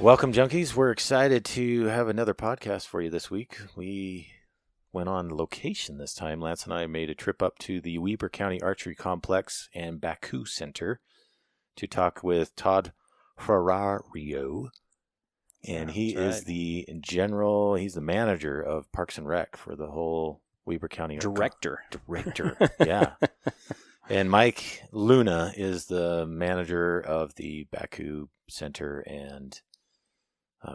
Welcome, Junkies. We're excited to have another podcast for you this week. We went on location this time. Lance and I made a trip up to the Weber County Archery Complex and Baku Center to talk with Todd Ferrario. And he is the he's the manager of Parks and Rec for the whole Weber County. Director, yeah. And Mike Luna is the manager of the Baku Center and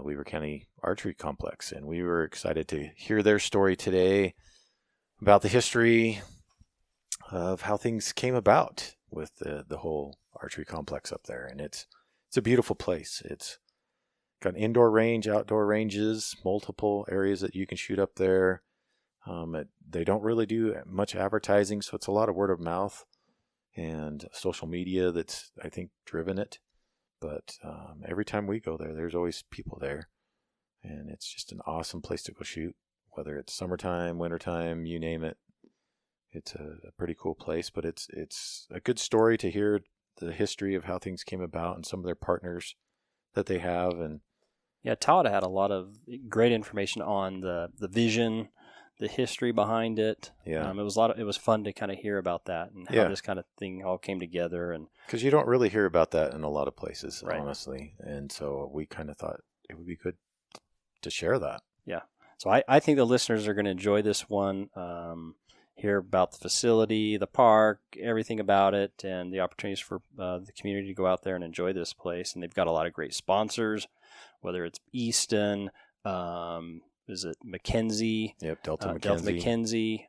Weber County Archery Complex. And we were excited to hear their story today about the history of how things came about with the whole archery complex up there. And it's a beautiful place. It's got an indoor range, outdoor ranges, multiple areas that you can shoot up there. They don't really do much advertising, so it's a lot of word of mouth and social media that's, I think, driven it. But every time we go there, there's always people there. And it's just an awesome place to go shoot, whether it's summertime, wintertime, you name it. It's a pretty cool place, but it's a good story to hear the history of how things came about and some of their partners that they have. And yeah, Todd had a lot of great information on the vision, the history behind it. Yeah, it was fun to kind of hear about that and how this kind of thing all came together. And because you don't really hear about that in a lot of places, right. honestly. And so we kind of thought it would be good to share that. Yeah. So I think the listeners are going to enjoy this one. Hear about the facility, the park, everything about it, and the opportunities for the community to go out there and enjoy this place. And they've got a lot of great sponsors, whether it's Easton, is it McKenzie? Yep, Delta McKenzie,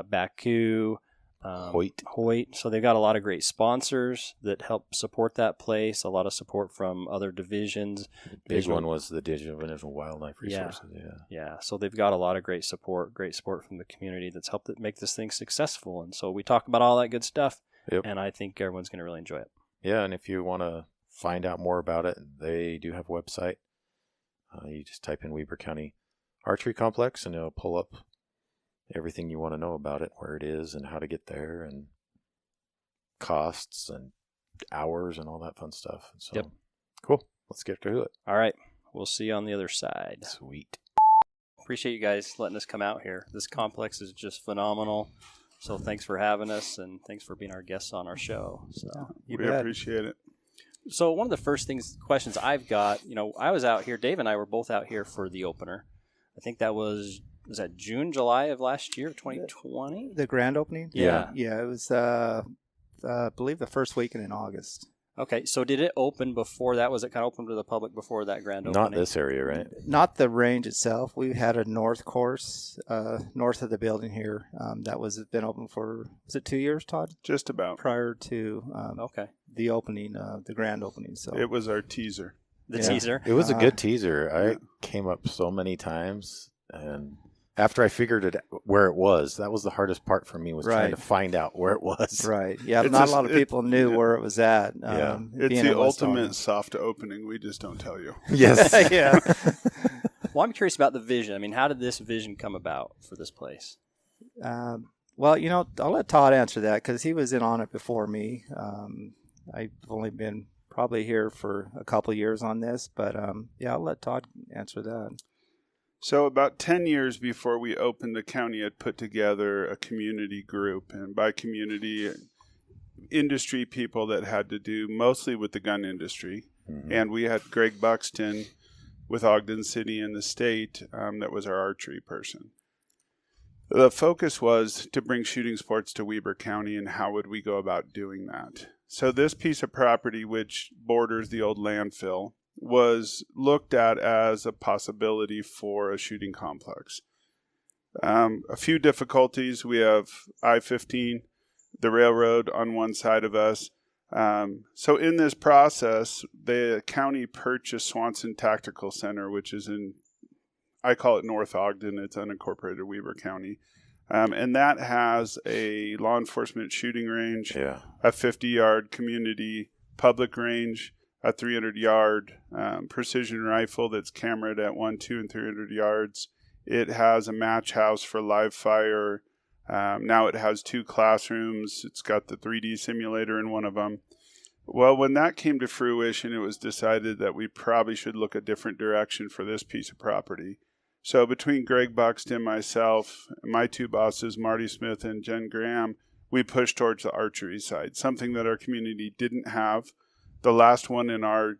Baku, Hoyt. So they've got a lot of great sponsors that help support that place, a lot of support from other divisions. The big one was the Division of Wildlife Resources. Yeah. So they've got a lot of great support from the community that's helped make this thing successful. And so we talk about all that good stuff, and I think everyone's going to really enjoy it. Yeah, and if you want to find out more about it, they do have a website. You just type in Weber County Archery Complex, and it'll pull up everything you want to know about it, where it is and how to get there and costs and hours and all that fun stuff. So, Cool. Let's get to it. All right. We'll see you on the other side. Sweet. Appreciate you guys letting us come out here. This complex is just phenomenal. So thanks for having us, and thanks for being our guests on our show. So we appreciate it. So one of the first questions I've got, I was out here, Dave and I were both out here for the opener. I think that was that June, July of last year, 2020? The grand opening? Yeah. Yeah, it was, I believe, the first weekend in August. Okay, so did it open before that? Was it kind of open to the public before that grand opening? Not this area, right? Not the range itself. We had a north course, north of the building here. That was been open for, was it 2 years, Todd? Just about. Prior to the opening, the grand opening. So it was our teaser. Teaser? It was a good teaser. I came up so many times, and after I figured it where it was, that was the hardest part for me, was trying to find out where it was. Right. Yeah, not a lot of people knew where it was at. It's the ultimate soft opening. We just don't tell you. Yes. Yeah. Well, I'm curious about the vision. I mean, how did this vision come about for this place? Well, I'll let Todd answer that because he was in on it before me. I've only been probably here for a couple years on this, but I'll let Todd answer that. So about 10 years before we opened, the county had put together a community group, and by community, industry people that had to do mostly with the gun industry. Mm-hmm. And we had Greg Buxton with Ogden City and the state that was our archery person. The focus was to bring shooting sports to Weber County, and how would we go about doing that? So this piece of property, which borders the old landfill, was looked at as a possibility for a shooting complex. A few difficulties. We have I-15, the railroad on one side of us. So in this process, the county purchased Swanson Tactical Center, which is I call it North Ogden. It's unincorporated Weber County. And that has a law enforcement shooting range, a 50-yard community public range, a 300-yard precision rifle that's cameraed at 1, 2, and 300 yards. It has a match house for live fire. Now it has 2 classrooms. It's got the 3D simulator in one of them. Well, when that came to fruition, it was decided that we probably should look a different direction for this piece of property. So between Greg Buxton, myself, and my two bosses, Marty Smith and Jen Graham, we pushed towards the archery side, something that our community didn't have. The last one in our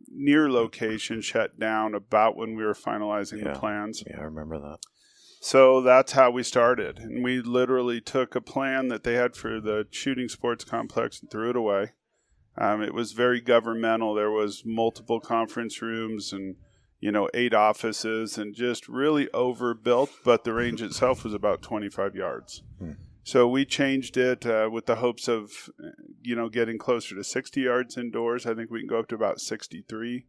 near location shut down about when we were finalizing the plans. Yeah, I remember that. So that's how we started. And we literally took a plan that they had for the shooting sports complex and threw it away. It was very governmental. There was multiple conference rooms and, 8 offices and just really overbuilt, but the range itself was about 25 yards. So we changed it with the hopes of, getting closer to 60 yards indoors. I think we can go up to about 63,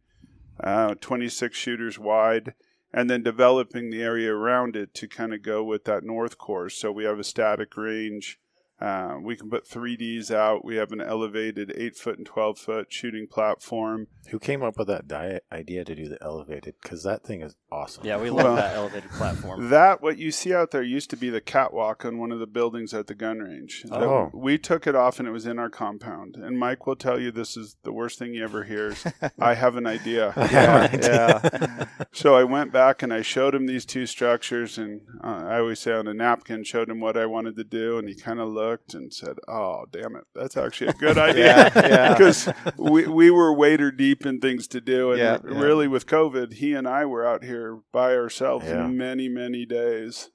26 shooters wide, and then developing the area around it to kind of go with that north course. So we have a static range. We can put 3Ds out. We have an elevated 8-foot and 12-foot shooting platform. Who came up with that idea to do the elevated? Because that thing is awesome. Yeah, we love that elevated platform. That, what you see out there, used to be the catwalk on one of the buildings at the gun range. Oh. We took it off and it was in our compound. And Mike will tell you this is the worst thing he ever hears. I have an idea. Yeah. So I went back and I showed him these two structures, and I always say on a napkin, showed him what I wanted to do, and he kind of looked and said, "Oh, damn it, that's actually a good idea." Because we were wader deep in things to do, and really with COVID, he and I were out here by ourselves many, many days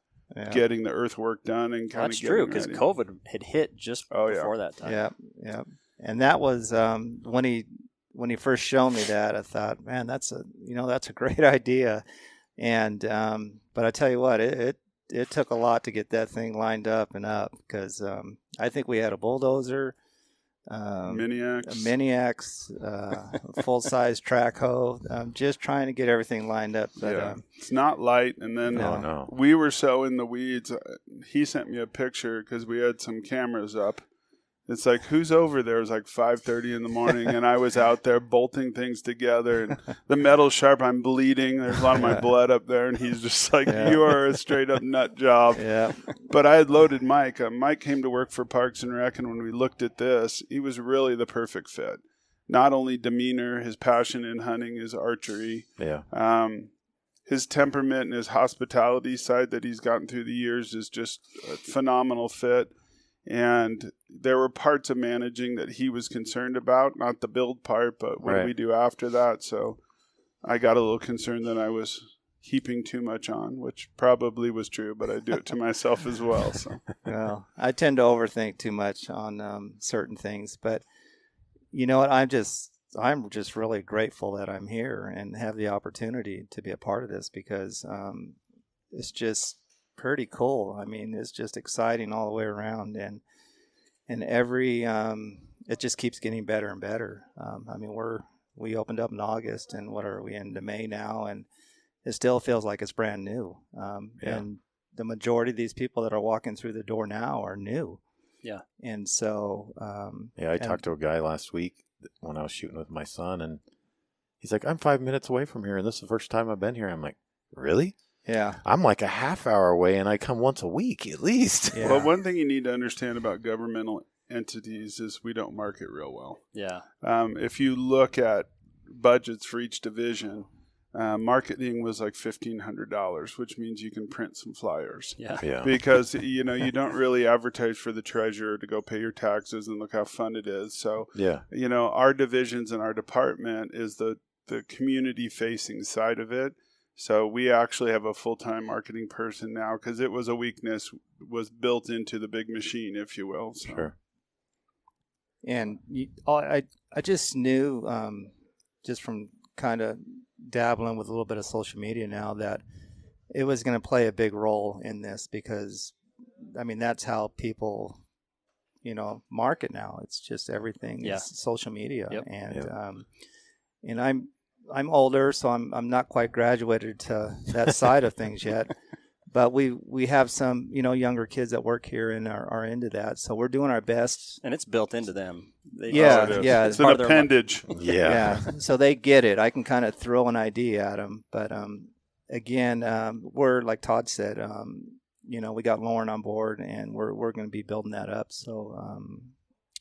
getting the earthwork done and kind of. That's true, because COVID had hit just before that time. Yeah. And that was when he first showed me that, I thought, man, that's a great idea. And but I tell you what, it took a lot to get that thing lined up and up, because I think we had a bulldozer, Mini-X, full-size track hoe, just trying to get everything lined up. But it's not light. And then we were so in the weeds. He sent me a picture because we had some cameras up. It's like, who's over there? It was like 5:30 in the morning, and I was out there bolting things together, and the metal's sharp. I'm bleeding. There's a lot of my blood up there, and he's just like, you are a straight-up nut job. Yeah. But I had loaded Mike. Mike came to work for Parks and Rec, and when we looked at this, he was really the perfect fit. Not only demeanor, his passion in hunting, his archery, his temperament and his hospitality side that he's gotten through the years is just a phenomenal fit. And there were parts of managing that he was concerned about, not the build part, but what do we do after that? So I got a little concerned that I was heaping too much on, which probably was true, but I do it to myself as well. So. Well, I tend to overthink too much on certain things, but you know what? I'm just really grateful that I'm here and have the opportunity to be a part of this, because it's just pretty cool. I mean, it's just exciting all the way around, and every it just keeps getting better and better. I mean, we opened up in August, and what are we into May now, and it still feels like it's brand new. And the majority of these people that are walking through the door now are new. Yeah. And so I talked to a guy last week when I was shooting with my son, and he's like, "I'm 5 minutes away from here, and this is the first time I've been here." I'm like, "Really?" Yeah. I'm like a half hour away, and I come once a week at least. Yeah. Well, one thing you need to understand about governmental entities is we don't market real well. Yeah. If you look at budgets for each division, marketing was like $1,500, which means you can print some flyers. Yeah. Because, you don't really advertise for the treasurer to go pay your taxes and look how fun it is. So, our divisions and our department is the community-facing side of it. So we actually have a full-time marketing person now, because it was a weakness, was built into the big machine, if you will. So. Sure. And I just knew, just from kind of dabbling with a little bit of social media now, that it was going to play a big role in this, because, I mean, that's how people, market now. It's just everything is social media. Yep. And I'm older, so I'm not quite graduated to that side of things yet. But we have some, younger kids that work here and are into that. So we're doing our best. And it's built into them. It's an appendage. Yeah. So they get it. I can kind of throw an idea at them. But again, we're, like Todd said, we got Lauren on board, and we're going to be building that up. So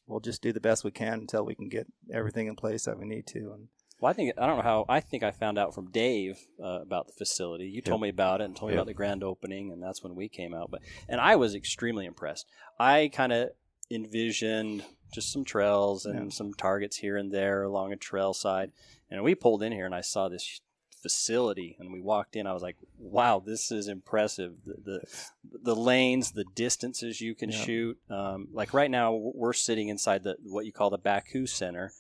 we'll just do the best we can until we can get everything in place that we need to. And Well, I think I found out from Dave about the facility. You told me about it and told me about the grand opening, and that's when we came out. And I was extremely impressed. I kind of envisioned just some trails and some targets here and there along a trail side. And we pulled in here, and I saw this facility, and we walked in. I was like, wow, this is impressive. The lanes, the distances you can shoot. Like right now, we're sitting inside what you call the Baku Center,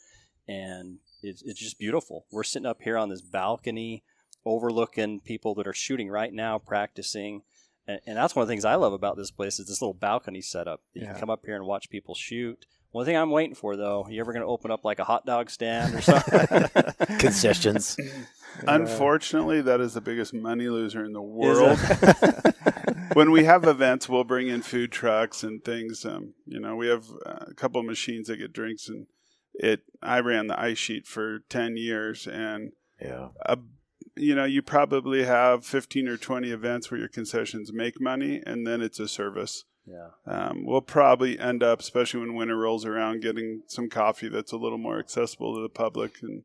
and it's just beautiful. We're sitting up here on this balcony overlooking people that are shooting right now, practicing. And that's one of the things I love about this place is this little balcony setup. You can come up here and watch people shoot. One thing I'm waiting for, though, you ever going to open up like a hot dog stand or something? Concessions. Unfortunately, that is the biggest money loser in the world. When we have events, we'll bring in food trucks and things. We have a couple of machines that get drinks, and I ran the ice sheet for 10 years, and you probably have 15 or 20 events where your concessions make money, and then it's a service. Yeah. We'll probably end up, especially when winter rolls around, getting some coffee that's a little more accessible to the public and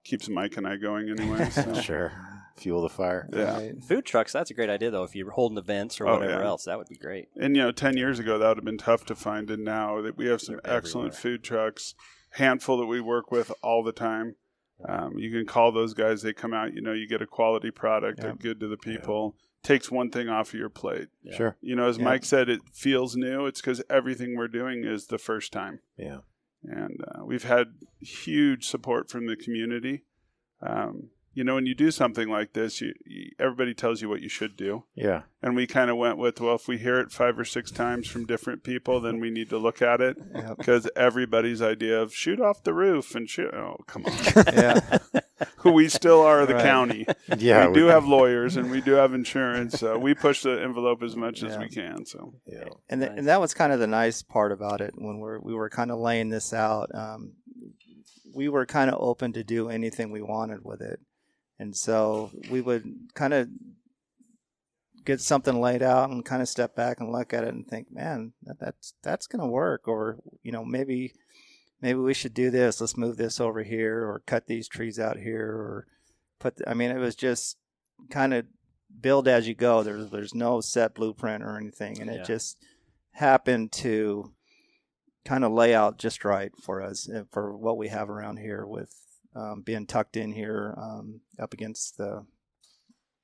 keeps Mike and I going anyway. So. Sure. Fuel the fire. Yeah. Right. Food trucks, that's a great idea, though. If you're holding events or whatever else, that would be great. And, 10 years ago, that would have been tough to find. And now that we have some excellent food trucks, handful that we work with all the time. You can call those guys. They come out, you get a quality product. They're good to the people. Takes one thing off of your plate. Yeah. Sure. As Mike said, it feels new. It's because everything we're doing is the first time. Yeah. And we've had huge support from the community. When you do something like this, everybody tells you what you should do. Yeah. And we kind of went with, well, if we hear it 5 or 6 times from different people, then we need to look at it. Because everybody's idea of shoot off the roof and shoot, oh, come on. We still are the county. Yeah. We do have lawyers and we do have insurance. We push the envelope as much as we can. So. Yeah. And that was kind of the nice part about it when we were kind of laying this out. We were kind of open to do anything we wanted with it. And so we would kind of get something laid out and kind of step back and look at it and think, man, that's going to work. Or, maybe we should do this. Let's move this over here or cut these trees out here or it was just kind of build as you go. There's no set blueprint or anything. And it just happened to kind of lay out just right for us, for what we have around here with being tucked in here up against the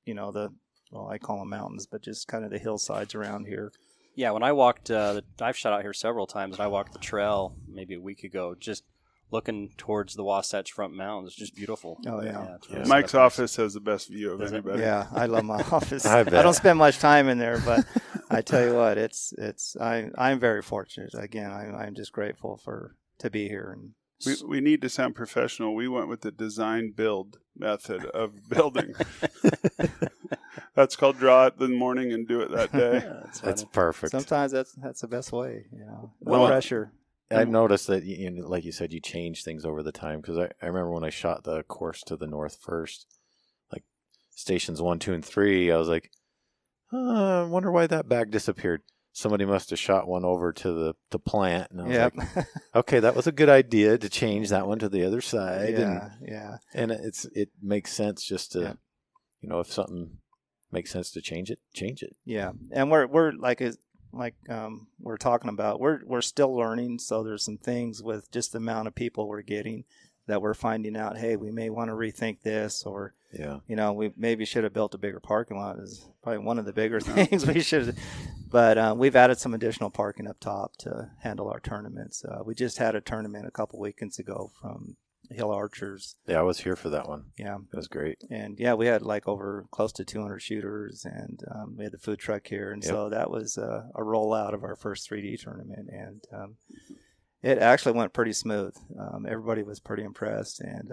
I call them mountains, but just kind of the hillsides around here. Yeah, when I walked, I've shot out here several times, and I walked the trail maybe a week ago, just looking towards the Wasatch Front Mountains. It's just beautiful. Oh, yeah. Mike's office has the best view of anybody. Yeah, I love my office. I don't spend much time in there, but I tell you what, I'm very fortunate. Again, I'm just grateful to be here. And we need to sound professional. We went with the design build method of building. That's called draw it in the morning and do it that day. That's perfect. Sometimes that's the best way. No pressure. I've noticed that, like you said, you change things over the time. Because I remember when I shot the course to the north first, like stations 1, 2, and 3, I was like, I wonder why that bag disappeared. Somebody must have shot one over to the plant. And I was like, okay, that was a good idea to change that one to the other side. And it makes sense just to, if something makes sense to change it. Yeah. And we're like we're talking about, we're still learning. So there's some things with just the amount of people we're getting that we're finding out, hey, we may want to rethink this, or, we maybe should have built a bigger parking lot is probably one of the bigger things we should. But we've added some additional parking up top to handle our tournaments. We just had a tournament a couple weekends ago from Hill Archers. Yeah, I was here for that one. Yeah. It was great. And we had like over close to 200 shooters, and we had the food truck here. And so that was a rollout of our first 3D tournament. And it actually went pretty smooth. Everybody was pretty impressed, and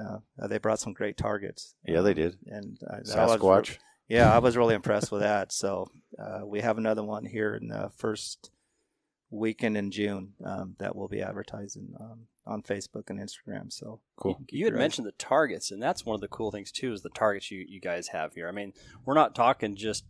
they brought some great targets. Yeah, they did. And Sasquatch. I was really impressed with that. So we have another one here in the first weekend in June that we'll be advertising on Facebook and Instagram. So cool. You had mentioned the targets, and that's one of the cool things too, is the targets you guys have here. I mean, we're not talking just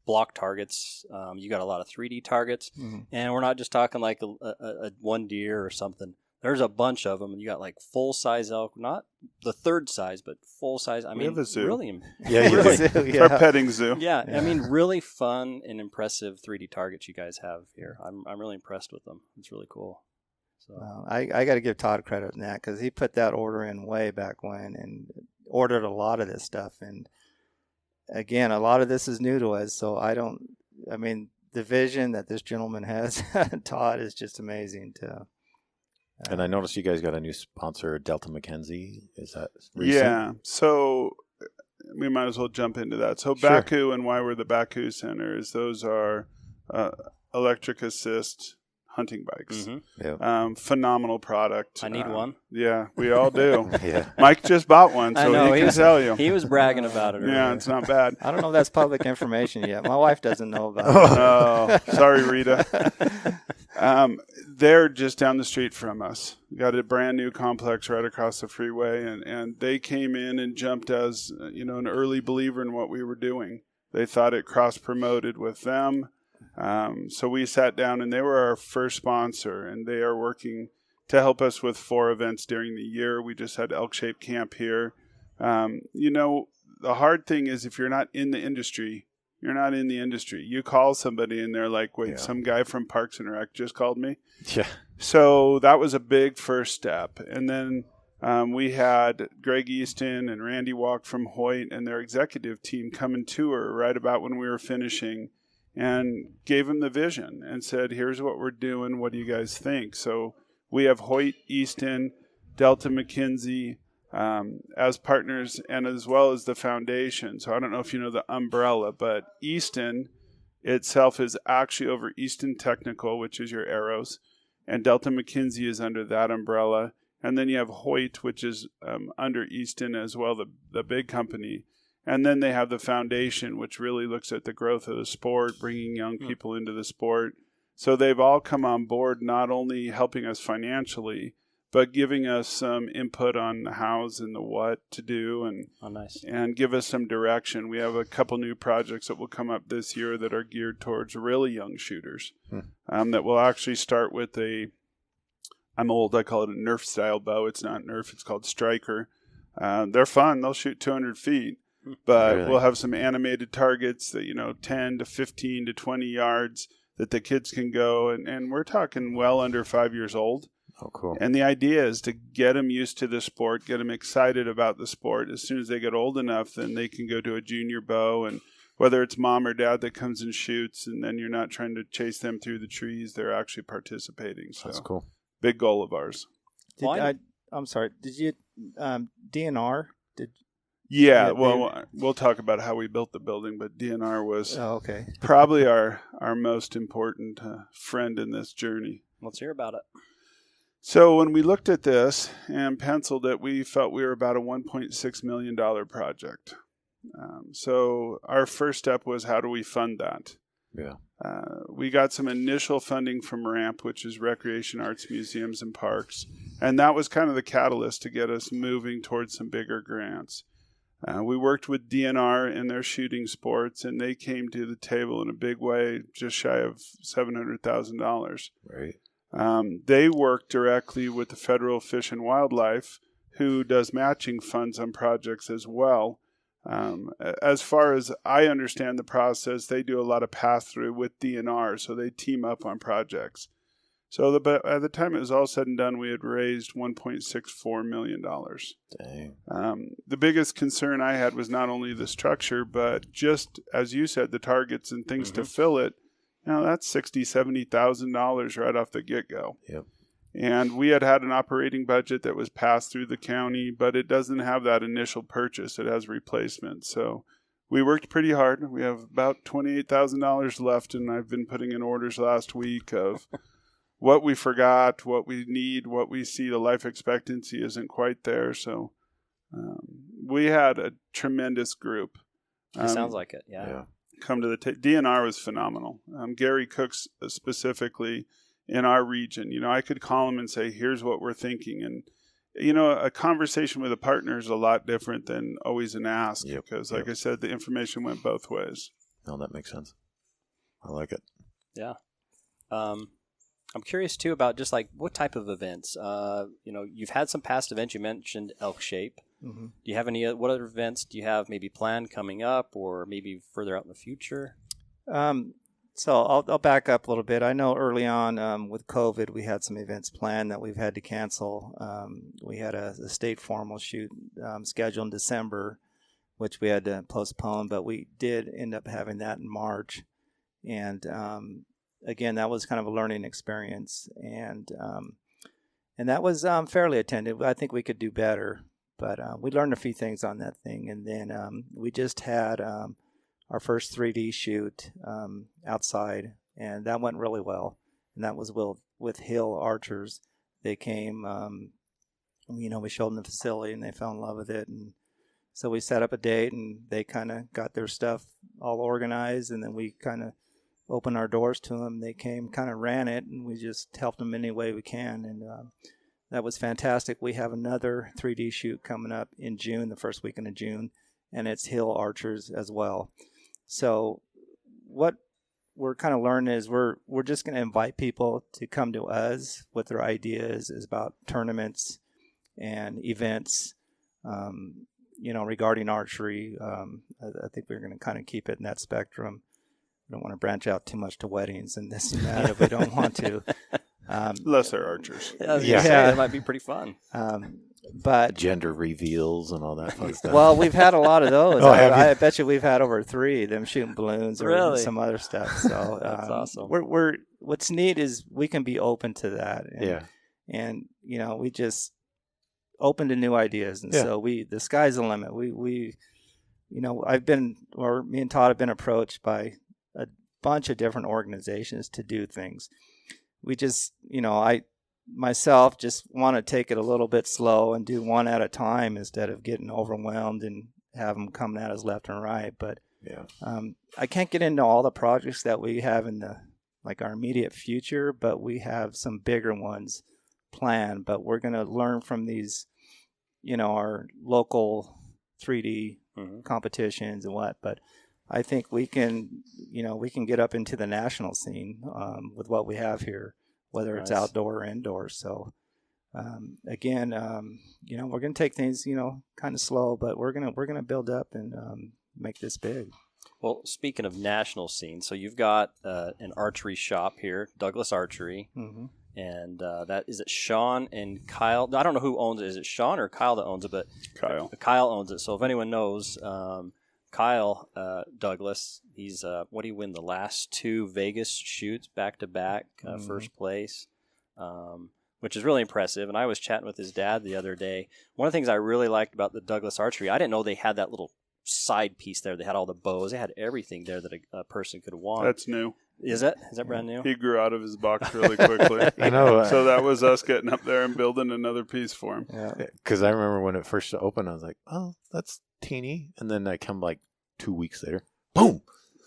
block targets. You got a lot of 3D targets, and we're not just talking like a one deer or something. There's a bunch of them. You got like full-size elk, not the third size, but full-size. I We mean, have a zoo. really, Yeah, you really, do. It's our petting zoo. yeah. I mean, really fun and impressive 3D targets you guys have here. I'm really impressed with them. It's really cool. So I got to give Todd credit on that because he put that order in way back when and ordered a lot of this stuff. And again, a lot of this is new to us. So I mean, the vision that this gentleman has, Todd, is just amazing too. And I noticed you guys got a new sponsor, Delta McKenzie. Is that recent? Yeah. So we might as well jump into that. So Sure. Baku and why we're the Baku Center is those are electric assist hunting bikes. Mhm. Phenomenal product. I need one. Yeah, we all do. Yeah. Mike just bought one, I so know, he can tell you. He was bragging about it. Yeah, earlier. it's not bad. I don't know if that's public information yet. My wife doesn't know about it. Oh, sorry, Rita. They're just down the street from us. We got a brand new complex right across the freeway, and they came in and jumped as an early believer in what we were doing. They thought it cross-promoted with them. So we sat down, and they were our first sponsor, and they are working to help us with 4 events during the year. We just had Elk Shape Camp here. The hard thing is if you're not in the industry, you're not in the industry. You call somebody, and they're like, wait, some guy from Parks and Rec just called me? Yeah. So that was a big first step. And then we had Greg Easton and Randy Walk from Hoyt and their executive team come and tour right about when we were finishing and gave them the vision and said, here's what we're doing. What do you guys think? So we have Hoyt, Easton, Delta McKenzie as partners and as well as the foundation. So I don't know if you know the umbrella, but Easton itself is actually over Easton Technical, which is your arrows, and Delta McKenzie is under that umbrella. And then you have Hoyt, which is under Easton as well, the big company. And then they have the foundation, which really looks at the growth of the sport, bringing young people into the sport. So they've all come on board, not only helping us financially, but giving us some input on the hows and the what to do and give us some direction. We have a couple new projects that will come up this year that are geared towards really young shooters that will actually start with I'm old, I call it a Nerf style bow. It's not Nerf, it's called Striker. They're fun. They'll shoot 200 feet. But Really? we'll have some animated targets that, 10 to 15 to 20 yards that the kids can go. And we're talking well under 5 years old. Oh, cool. And the idea is to get them used to the sport, get them excited about the sport. As soon as they get old enough, then they can go to a junior bow. And whether it's mom or dad that comes and shoots, and then you're not trying to chase them through the trees, they're actually participating. So That's cool. big goal of ours. I'm sorry. Did you DNR? Yeah, well, we'll talk about how we built the building, but DNR was okay. probably our most important friend in this journey. Let's hear about it. So when we looked at this and penciled it, we felt we were about a $1.6 million project. So our first step was, how do we fund that? Yeah. We got some initial funding from RAMP, which is Recreation Arts Museums and Parks, and that was kind of the catalyst to get us moving towards some bigger grants. We worked with DNR in their shooting sports, and they came to the table in a big way, just shy of $700,000. Right. They work directly with the Federal Fish and Wildlife, who does matching funds on projects as well. As far as I understand the process, they do a lot of pass-through with DNR, so they team up on projects. So by the time it was all said and done, we had raised $1.64 million. Dang. The biggest concern I had was not only the structure, but just, as you said, the targets and things to fill it. That's $60,000, $70,000 right off the get-go. Yep. And we had an operating budget that was passed through the county, but it doesn't have that initial purchase. It has replacement. So we worked pretty hard. We have about $28,000 left, and I've been putting in orders last week of what we forgot, what we need, what we see the life expectancy isn't quite there. So we had a tremendous group. It sounds like it, yeah. Come to the DNR was phenomenal. Gary Cooks specifically in our region. I could call him and say, here's what we're thinking. And, a conversation with a partner is a lot different than always an ask because, like I said, the information went both ways. No, that makes sense. I like it. Yeah. I'm curious too about just like what type of events. You've had some past events. You mentioned Elk Shape. Mm-hmm. Do you have what other events do you have maybe planned coming up, or maybe further out in the future? So I'll back up a little bit. I know early on with COVID, we had some events planned that we've had to cancel. We had a state formal shoot scheduled in December, which we had to postpone, but we did end up having that in March. And again, that was kind of a learning experience, and that was fairly attended. I think we could do better, but we learned a few things on that thing. And then we just had our first 3D shoot outside, and that went really well. And that was with Hill Archers. They came, we showed them the facility, and they fell in love with it. And so we set up a date, and they kind of got their stuff all organized, and then we kind of opened our doors to them. They came, kind of ran it, and we just helped them any way we can. And that was fantastic. We have another 3D shoot coming up in June, the first weekend of June, and it's Hill Archers as well. So what we're kind of learning is we're just going to invite people to come to us with their ideas is about tournaments and events, regarding archery. I think we're going to kind of keep it in that spectrum. We don't want to branch out too much to weddings and this and that if we don't want to. Unless they're archers. That might be pretty fun. But gender reveals and all that fun stuff. Well, we've had a lot of those. I bet you we've had over 3 them shooting balloons or some other stuff. So that's awesome. We're what's neat is we can be open to that. And we just open to new ideas, and so the sky's the limit. Me and Todd have been approached by a bunch of different organizations to do things. We just, I myself just want to take it a little bit slow and do one at a time instead of getting overwhelmed and have them coming at us left and right. But I can't get into all the projects that we have in our immediate future, but we have some bigger ones planned. But we're going to learn from these, our local 3D competitions and but I think we can get up into the national scene with what we have here, whether it's outdoor or indoor. So we're going to take things, kind of slow, but we're going to build up and make this big. Well, speaking of national scene, so you've got an archery shop here, Douglas Archery. Mm-hmm. And that is it. Sean and Kyle. I don't know who owns it. Is it Sean or Kyle that owns it? But Kyle owns it. So if anyone knows, Kyle Douglas, he's what did he win the last 2 Vegas shoots back to back, first place, which is really impressive. And I was chatting with his dad the other day. One of the things I really liked about the Douglas Archery, I didn't know they had that little side piece there. They had all the bows. They had everything there that a person could want. That's new. Is that brand new? He grew out of his box really quickly. I know. So that was us getting up there and building another piece for him. Yeah. Because I remember when it first opened, I was like, oh, that's teeny. And then I come 2 weeks later, boom.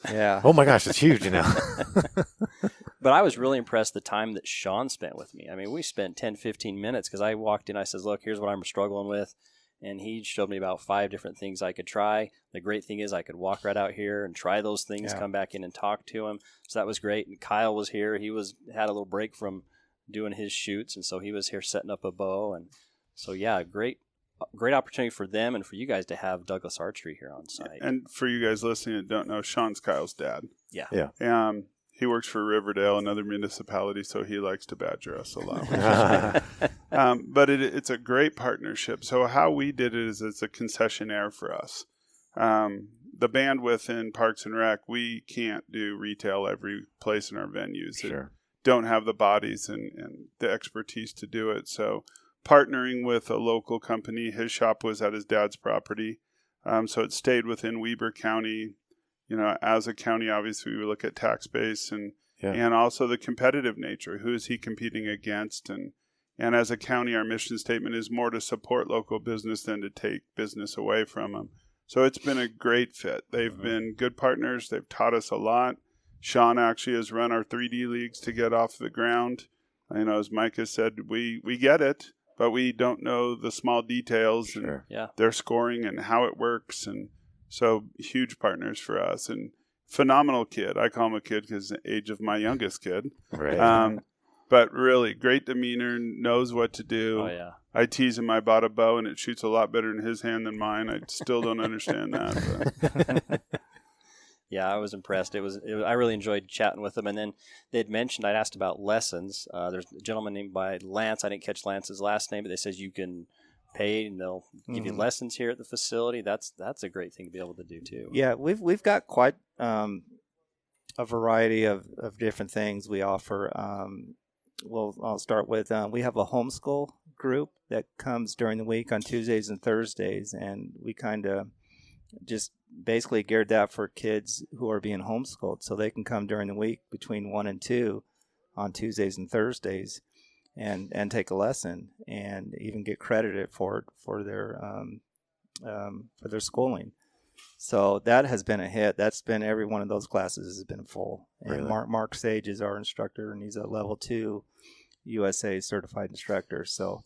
Yeah. Oh my gosh, it's huge now. But I was really impressed the time that Sean spent with me. I mean, we spent 10, 15 minutes because I walked in, I said, look, here's what I'm struggling with. And he showed me about 5 different things I could try. The great thing is I could walk right out here and try those things, come back in and talk to him. So that was great. And Kyle was here. He had a little break from doing his shoots, and so he was here setting up a bow. And so, great opportunity for them and for you guys to have Douglas Archery here on site. And for you guys listening that don't know, Sean's Kyle's dad. Yeah. He works for Riverdale, another municipality, so he likes to badger us a lot. But it's a great partnership. So how we did it is it's a concessionaire for us. The bandwidth in Parks and Rec, we can't do retail every place in our venues. Sure. Don't have the bodies and the expertise to do it. So partnering with a local company, his shop was at his dad's property. So it stayed within Weber County. As a county, obviously, we look at tax base and also the competitive nature. Who is he competing against? And as a county, our mission statement is more to support local business than to take business away from them. So it's been a great fit. They've been good partners. They've taught us a lot. Sean actually has run our 3D leagues to get off the ground. As Mike has said, we get it, but we don't know the small details and their scoring and how it works. And so huge partners for us, and phenomenal kid. I call him a kid because the age of my youngest kid. Right. but really great demeanor, knows what to do. Oh, yeah. I tease him I bought a bow and it shoots a lot better in his hand than mine. I still don't understand that. But. Yeah, I was impressed. I really enjoyed chatting with them. And then they'd mentioned, I'd asked about lessons. There's a gentleman named by Lance. I didn't catch Lance's last name, but they says you can pay and they'll give you lessons here at the facility. That's a great thing to be able to do too. Yeah, we've got quite a variety of different things we offer. I'll start with we have a homeschool group that comes during the week on Tuesdays and Thursdays, and we kind of just basically geared that for kids who are being homeschooled, so they can come during the week between 1 and 2 on Tuesdays and Thursdays and take a lesson and even get credited for their schooling. So that has been a hit. That's been, every one of those classes has been full. And Really? Mark Sage is our instructor, and he's a level 2 USA certified instructor. So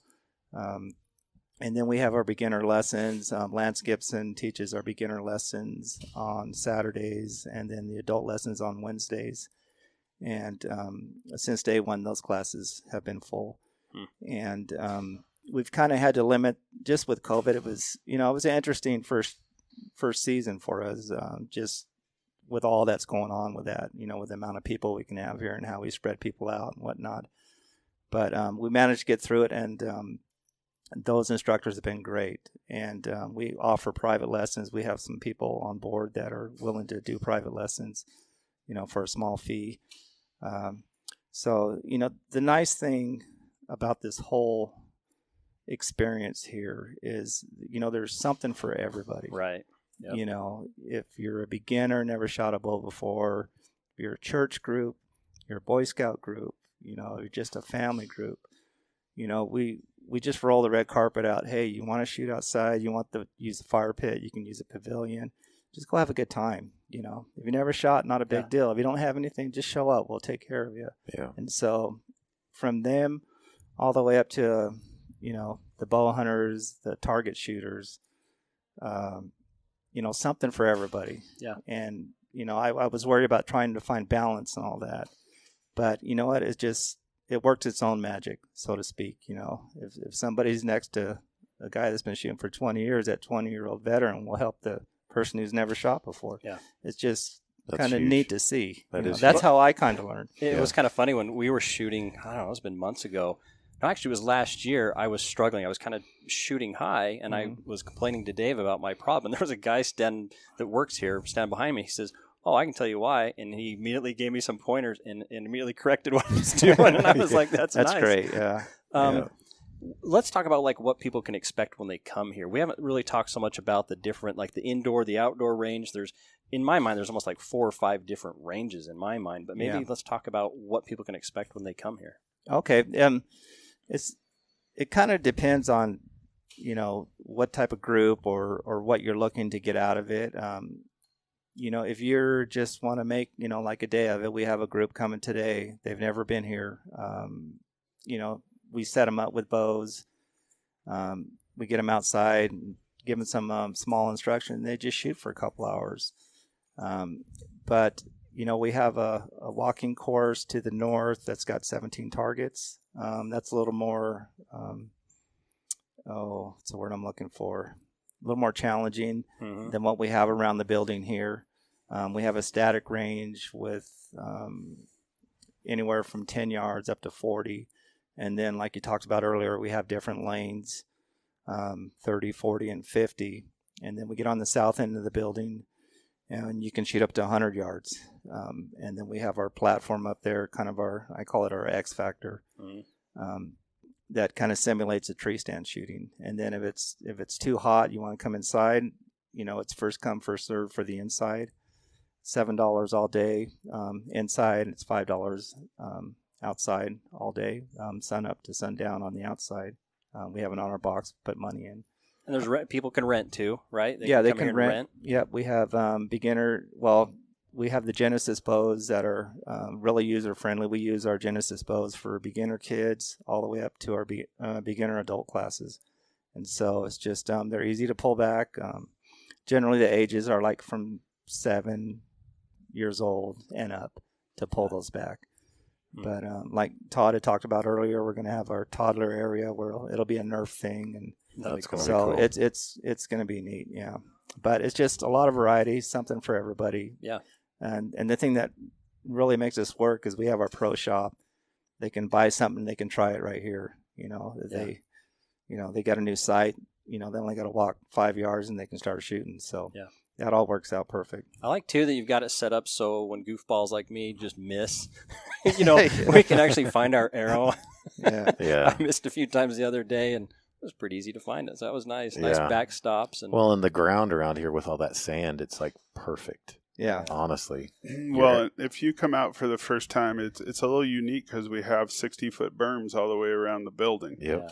and then we have our beginner lessons. Lance Gibson teaches our beginner lessons on Saturdays, and then the adult lessons on Wednesdays. And since day one, those classes have been full. And we've kind of had to limit, just with COVID. It was an interesting first season for us, just with all that's going on with that, with the amount of people we can have here and how we spread people out and whatnot. But we managed to get through it, and those instructors have been great. And we offer private lessons. We have some people on board that are willing to do private lessons, for a small fee. So, the nice thing about this whole experience here is, there's something for everybody. Right. Yep. If you're a beginner, never shot a bow before, if you're a church group, you're a Boy Scout group, you're just a family group, we just roll the red carpet out. Hey, you want to shoot outside? You want to use the fire pit? You can use a pavilion. Just go have a good time. If you never shot, not a big deal. If you don't have anything, just show up. We'll take care of you. Yeah. And so from them all the way up to, the bow hunters, the target shooters, something for everybody. Yeah. And, I was worried about trying to find balance and all that. But you know what? It works its own magic, so to speak. If somebody's next to a guy that's been shooting for 20 years, that 20-year-old veteran will help the person who's never shot before. Yeah. It's just That's kind of huge. neat to see. That is That's huge. how I kind of learned. It was kind of funny when we were shooting, I don't know, it's been months ago. No, actually, it was last year. I was struggling. I was kind of shooting high, and I was complaining to Dave about my problem. And there was a guy that works here, standing behind me. He says, "Oh, I can tell you why." And he immediately gave me some pointers and immediately corrected what I was doing. And I was like, that's nice. great, yeah. Let's talk about what people can expect when they come here. We haven't really talked so much about the different, the indoor, the outdoor range. In my mind, there's almost 4 or 5 different ranges in my mind. But maybe let's talk about what people can expect when they come here. Okay. It kind of depends on, what type of group or what you're looking to get out of it. If you just want to make, a day of it, we have a group coming today. They've never been here. We set them up with bows. We get them outside and give them some small instruction. They just shoot for a couple hours. But we have a walking course to the north that's got 17 targets. That's a little more, what's the word I'm looking for? A little more challenging than what we have around the building here. We have a static range with anywhere from 10 yards up to 40. And then, like you talked about earlier, we have different lanes, 30, 40, and 50. And then we get on the south end of the building, and you can shoot up to 100 yards. And then we have our platform up there, kind of I call it our X factor, that kind of simulates a tree stand shooting. And then if it's too hot, you want to come inside, it's first come, first serve for the inside. $7 all day inside, and it's $5 outside all day, sun up to sundown on the outside. We have an honor box, put money in. And there's people can rent too, right? They can rent. Yep, we have we have the Genesis bows that are really user friendly. We use our Genesis bows for beginner kids all the way up to our beginner adult classes, and so it's just they're easy to pull back. Generally, the ages are from 7 years old and up to pull those back. But like Todd had talked about earlier, we're going to have our toddler area where it'll be a Nerf thing, and That's cool. so Cool. it's going to be neat, yeah. But it's just a lot of variety, something for everybody. Yeah. And the thing that really makes this work is we have our pro shop. They can buy something, they can try it right here. They got a new sight. They only got to walk 5 yards and they can start shooting. So yeah. That all works out perfect. I like, too, that you've got it set up so when goofballs like me just miss, we can actually find our arrow. Yeah. I missed a few times the other day, and it was pretty easy to find it. So that was nice. Nice backstops. And the ground around here with all that sand, it's like perfect. Yeah. Honestly. Well, if you come out for the first time, it's a little unique because we have 60-foot berms all the way around the building. Yep. Yeah.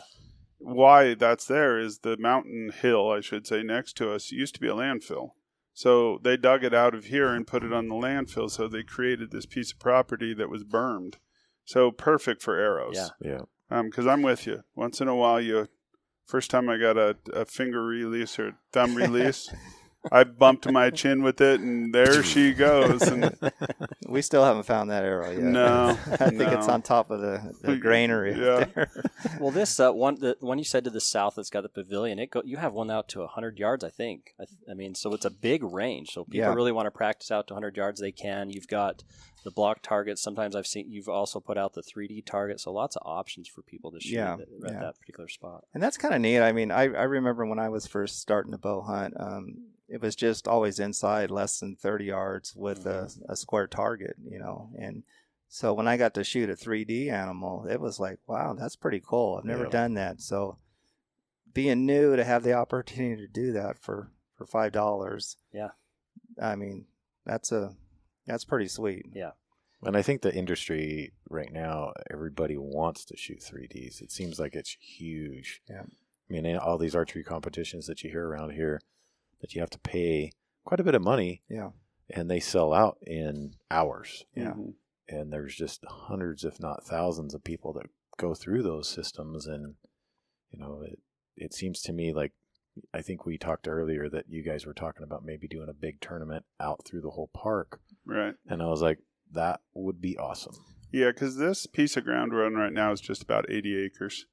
Why that's there is the mountain hill, I should say, next to us used to be a landfill. So they dug it out of here and put it on the landfill. So they created this piece of property that was bermed. So perfect for arrows. Yeah. Because I'm with you. Once in a while, first time I got a finger release or thumb release, I bumped my chin with it, and there she goes. And we still haven't found that arrow yet. No. I think it's on top of the granary. Yeah. There. Well, this the one you said to the south that's got the pavilion, you have one out to 100 yards, I think. So it's a big range. So people really want to practice out to 100 yards, they can. You've got the block targets. Sometimes I've seen you've also put out the 3D target. So lots of options for people to shoot at that particular spot. And that's kind of neat. I mean, I remember when I was first starting to bow hunt, it was just always inside less than 30 yards with a square target, and so when I got to shoot a 3D animal, it was like, wow, that's pretty cool. I've never done that. So being new to have the opportunity to do that for $5. Yeah. I mean, that's pretty sweet. Yeah. And I think the industry right now, everybody wants to shoot 3Ds. It seems like it's huge. Yeah. I mean, all these archery competitions that you hear around here, that you have to pay quite a bit of money. Yeah. And they sell out in hours. Yeah. And there's just hundreds, if not thousands, of people that go through those systems. And, it seems to me like, I think we talked earlier that you guys were talking about maybe doing a big tournament out through the whole park. Right. And I was like, that would be awesome. Yeah, because this piece of ground we're on right now is just about 80 acres.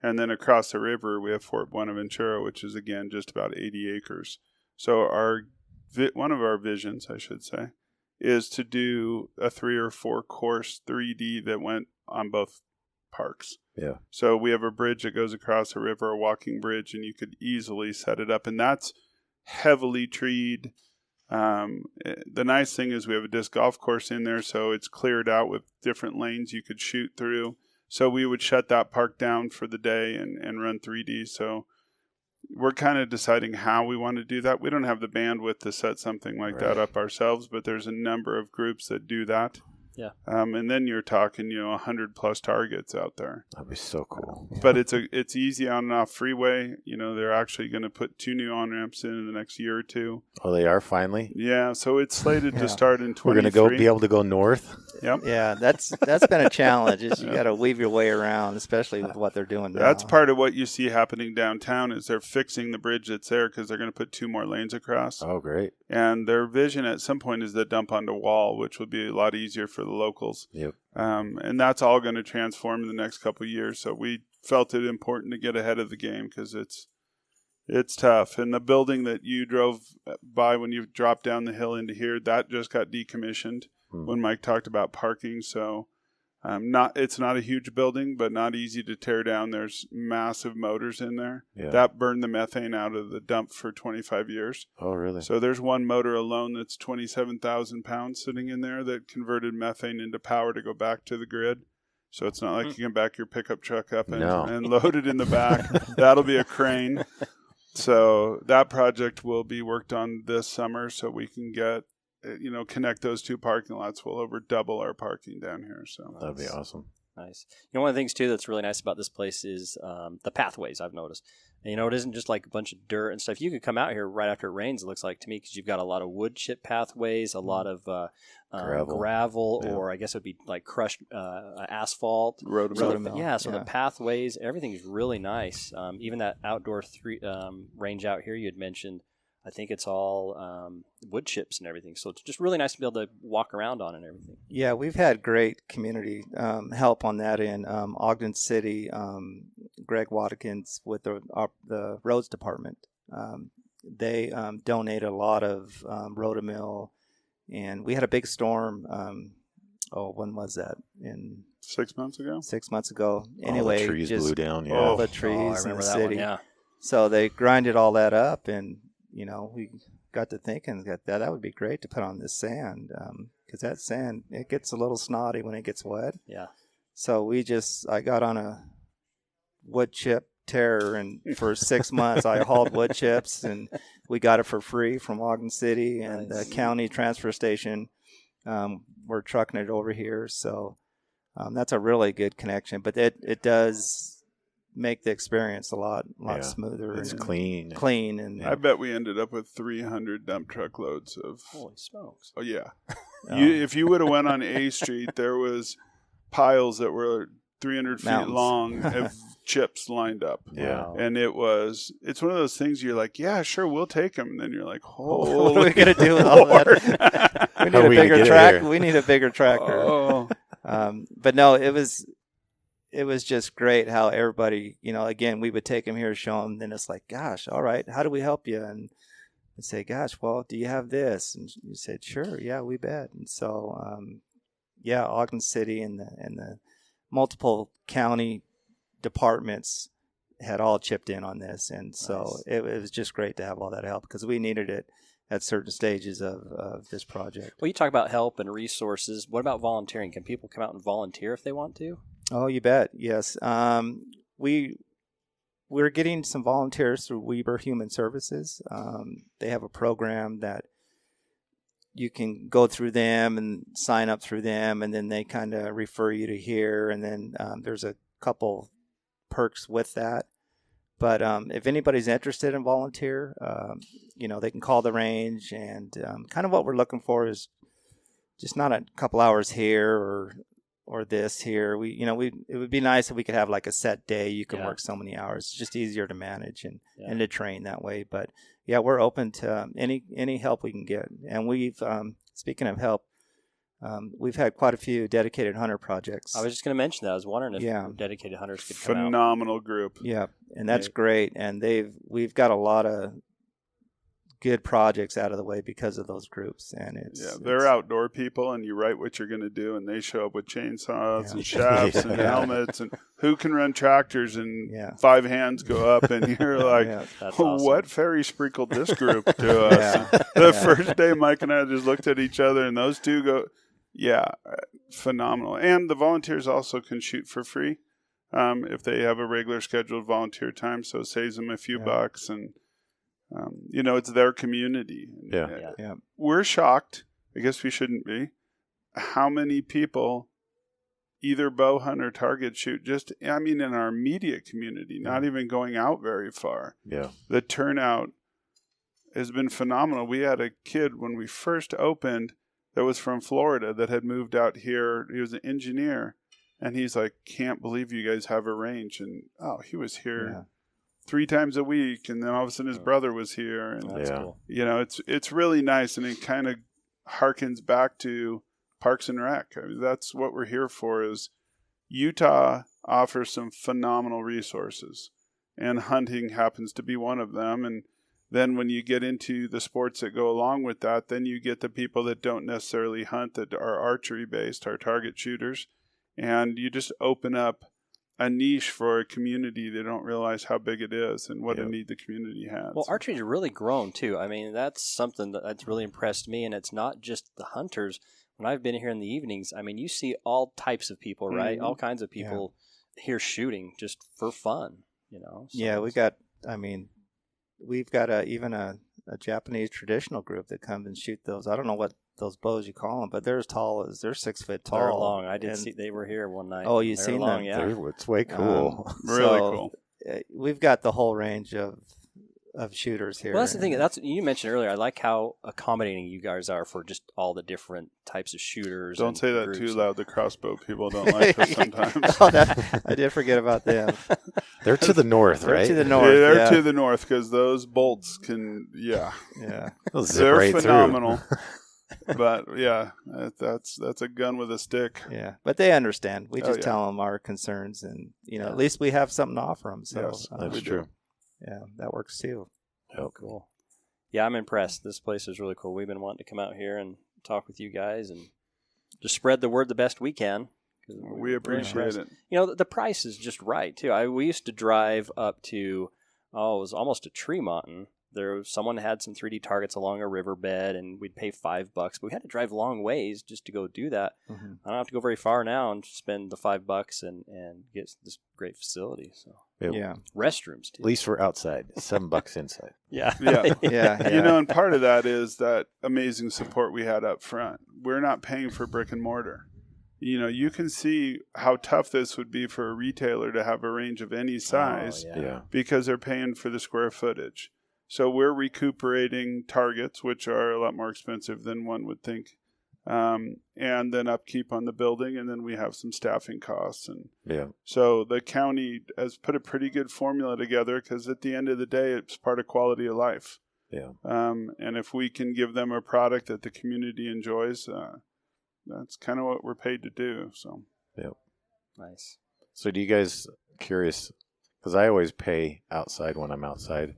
And then across the river, we have Fort Buenaventura, which is, again, just about 80 acres. So one of our visions, I should say, is to do a 3 or 4 course 3D that went on both parks. Yeah. So we have a bridge that goes across the river, a walking bridge, and you could easily set it up. And that's heavily treed. The nice thing is we have a disc golf course in there, so it's cleared out with different lanes you could shoot through. So we would shut that park down for the day and run 3D. So we're kind of deciding how we want to do that. We don't have the bandwidth to set something like that up ourselves, but there's a number of groups that do that. Yeah. And then you're talking, 100 plus targets out there. That'd be so cool. But it's easy on and off freeway. They're actually going to put 2 new on-ramps in the next year or 2. Oh, they are finally? Yeah. So it's slated to start in 23. We're going to be able to go north? Yep. Yeah, that's been a challenge. Is you got to weave your way around, especially with what they're doing now. That's part of what you see happening downtown is they're fixing the bridge that's there because they're going to put 2 more lanes across. Oh, great. And their vision at some point is to dump onto wall, which would be a lot easier for the locals. Yep. And that's all going to transform in the next couple of years. So we felt it important to get ahead of the game because it's tough. And the building that you drove by when you dropped down the hill into here, that just got decommissioned when Mike talked about parking. So it's not a huge building, but not easy to tear down. There's massive motors in there. Yeah. That burned the methane out of the dump for 25 years. Oh, really? So there's one motor alone that's 27,000 pounds sitting in there that converted methane into power to go back to the grid. So it's not like you can back your pickup truck up and load it in the back. That'll be a crane. So that project will be worked on this summer so we can get, connect those 2 parking lots. We'll over double our parking down here. So that'd be awesome. Nice. One of the things, too, that's really nice about this place is the pathways, I've noticed. And, it isn't just like a bunch of dirt and stuff. You could come out here right after it rains, it looks like to me, because you've got a lot of wood chip pathways, a lot of gravel or I guess it would be like crushed asphalt. Rotomill. So the pathways, everything is really nice. Even that outdoor range out here you had mentioned, I think it's all wood chips and everything. So it's just really nice to be able to walk around on and everything. Yeah, we've had great community help on that in Ogden City. Greg Watkins with the roads department. They donated a lot of rotomill, and we had a big storm. When was that? In 6 months ago? 6 months ago. Anyway, all the trees blew down. Yeah. all the I trees in remember the that city. one, yeah. So they grinded all that up, and we got to thinking that would be great to put on this sand, because that sand, it gets a little snotty when it gets wet. Yeah. So I got on a wood chip tear, and for 6 months I hauled wood chips, and we got it for free from Ogden City and Nice. the county transfer station. We're trucking it over here, so that's a really good connection. But it does make the experience a lot smoother. It's and clean. and I bet we ended up with 300 dump truck loads of. Holy smokes. Oh yeah, Oh. if you would have went on A Street, there was piles that were 300 feet Mountains. long of chips lined up. Yeah. Wow. And it's one of those things you're like, yeah, sure, we'll take them. And then you're like, what are we holy gonna do with all that? We need How a are we gonna bigger get it tractor. here? We need a bigger tractor. Oh. But no, it was just great how everybody, again, we would take them here, show them, then it's like, gosh, all right, how do we help you? And I'd say, gosh, well, do you have this? And you said, sure, yeah, we bet. And so, Ogden City and the multiple county departments had all chipped in on this. And so Nice. it was just great to have all that help, because we needed it at certain stages of this project. Well, you talk about help and resources. What about volunteering? Can people come out and volunteer if they want to? Oh, you bet. Yes. We're getting some volunteers through Weber Human Services. They have a program that you can go through them and sign up through them, and then they kind of refer you to here. And then there's a couple perks with that. But if anybody's interested in volunteer, they can call the range. And kind of what we're looking for is just not a couple hours here or this here. It would be nice if we could have like a set day. You can work so many hours. It's just easier to manage and to train that way. But yeah, we're open to any help we can get. And we've speaking of help, we've had quite a few dedicated hunter projects. I was just going to mention that. I was wondering if dedicated hunters could come out. Phenomenal group. Yeah, and that's great. And we've got a lot of good projects out of the way because of those groups. And they're outdoor people, and you write what you're going to do, and they show up with chainsaws and shafts and helmets, and who can run tractors, and 5 hands go up, and you're like, That's awesome. what fairy sprinkled this group to us? The first day, Mike and I just looked at each other, and those two go, phenomenal. And the volunteers also can shoot for free if they have a regular scheduled volunteer time, so it saves them a few bucks, and it's their community. Yeah. We're shocked, I guess we shouldn't be, how many people either bow hunt or target shoot, in our immediate community, not even going out very far. Yeah. The turnout has been phenomenal. We had a kid when we first opened that was from Florida that had moved out here. He was an engineer, and he's like, can't believe you guys have a range. And he was here 3 times a week, and then all of a sudden his brother was here, and That's cool. it's really nice, and it kind of harkens back to Parks and Rec. I mean, that's what we're here for. Is Utah offers some phenomenal resources, and hunting happens to be one of them. And then when you get into the sports that go along with that, then you get the people that don't necessarily hunt, that are archery based, are target shooters, and you just open up a niche for a community. They don't realize how big it is and what a need the community has. Well, archery's really grown too. I mean, that's something that's really impressed me, and it's not just the hunters. When I've been here in the evenings, I mean, you see all types of people, right? Mm-hmm. All kinds of people here shooting just for fun, So we've got even a Japanese traditional group that comes and shoot those. I don't know what those bows you call them, but they're 6 foot tall. They're long. I did see they were here one night. Oh, you They're seen long, them? yeah. It's way cool. Really cool. We've got the whole range of of shooters here. Well, that's the thing. That's you mentioned earlier. I like how accommodating you guys are for just all the different types of shooters. Don't and say that groups. too loud. The crossbow people don't like us sometimes. I did forget about them. They're to the north, They're right? to the north. They're yeah. to the north because those bolts can, Yeah. They'll zip they're right phenomenal. But yeah, that's a gun with a stick. Yeah. But they understand. We Oh, just yeah. tell them our concerns, and Yeah. at least we have something to offer them. So Yes, That's we do. true. yeah, that works too. Yep. Cool. Yeah, I'm impressed. This place is really cool. We've been wanting to come out here and talk with you guys and just spread the word the best we can. 'Cause we're We really appreciate impressed. it. You know, the price is just right too. We used to drive up to, it was almost to Tremonton. Someone had some 3D targets along a riverbed, and we'd pay $5. But we had to drive long ways just to go do that. Mhm. I don't have to go very far now and spend the $5 and get this great facility. So Yeah. restrooms too. At least we're outside. $7 inside. Yeah. Yeah. Yeah. You know, and part of that is that amazing support we had up front. We're not paying for brick and mortar. You know, you can see how tough this would be for a retailer to have a range of any size Oh, Yeah. because they're paying for the square footage. So we're recuperating targets, which are a lot more expensive than one would think, and then upkeep on the building, and then we have some staffing costs. And Yeah. so the county has put a pretty good formula together because at the end of the day, it's part of quality of life. Yeah. And if we can give them a product that the community enjoys, that's kind of what we're paid to do. So Nice. So do you guys, curious, because I always pay outside when I'm outside.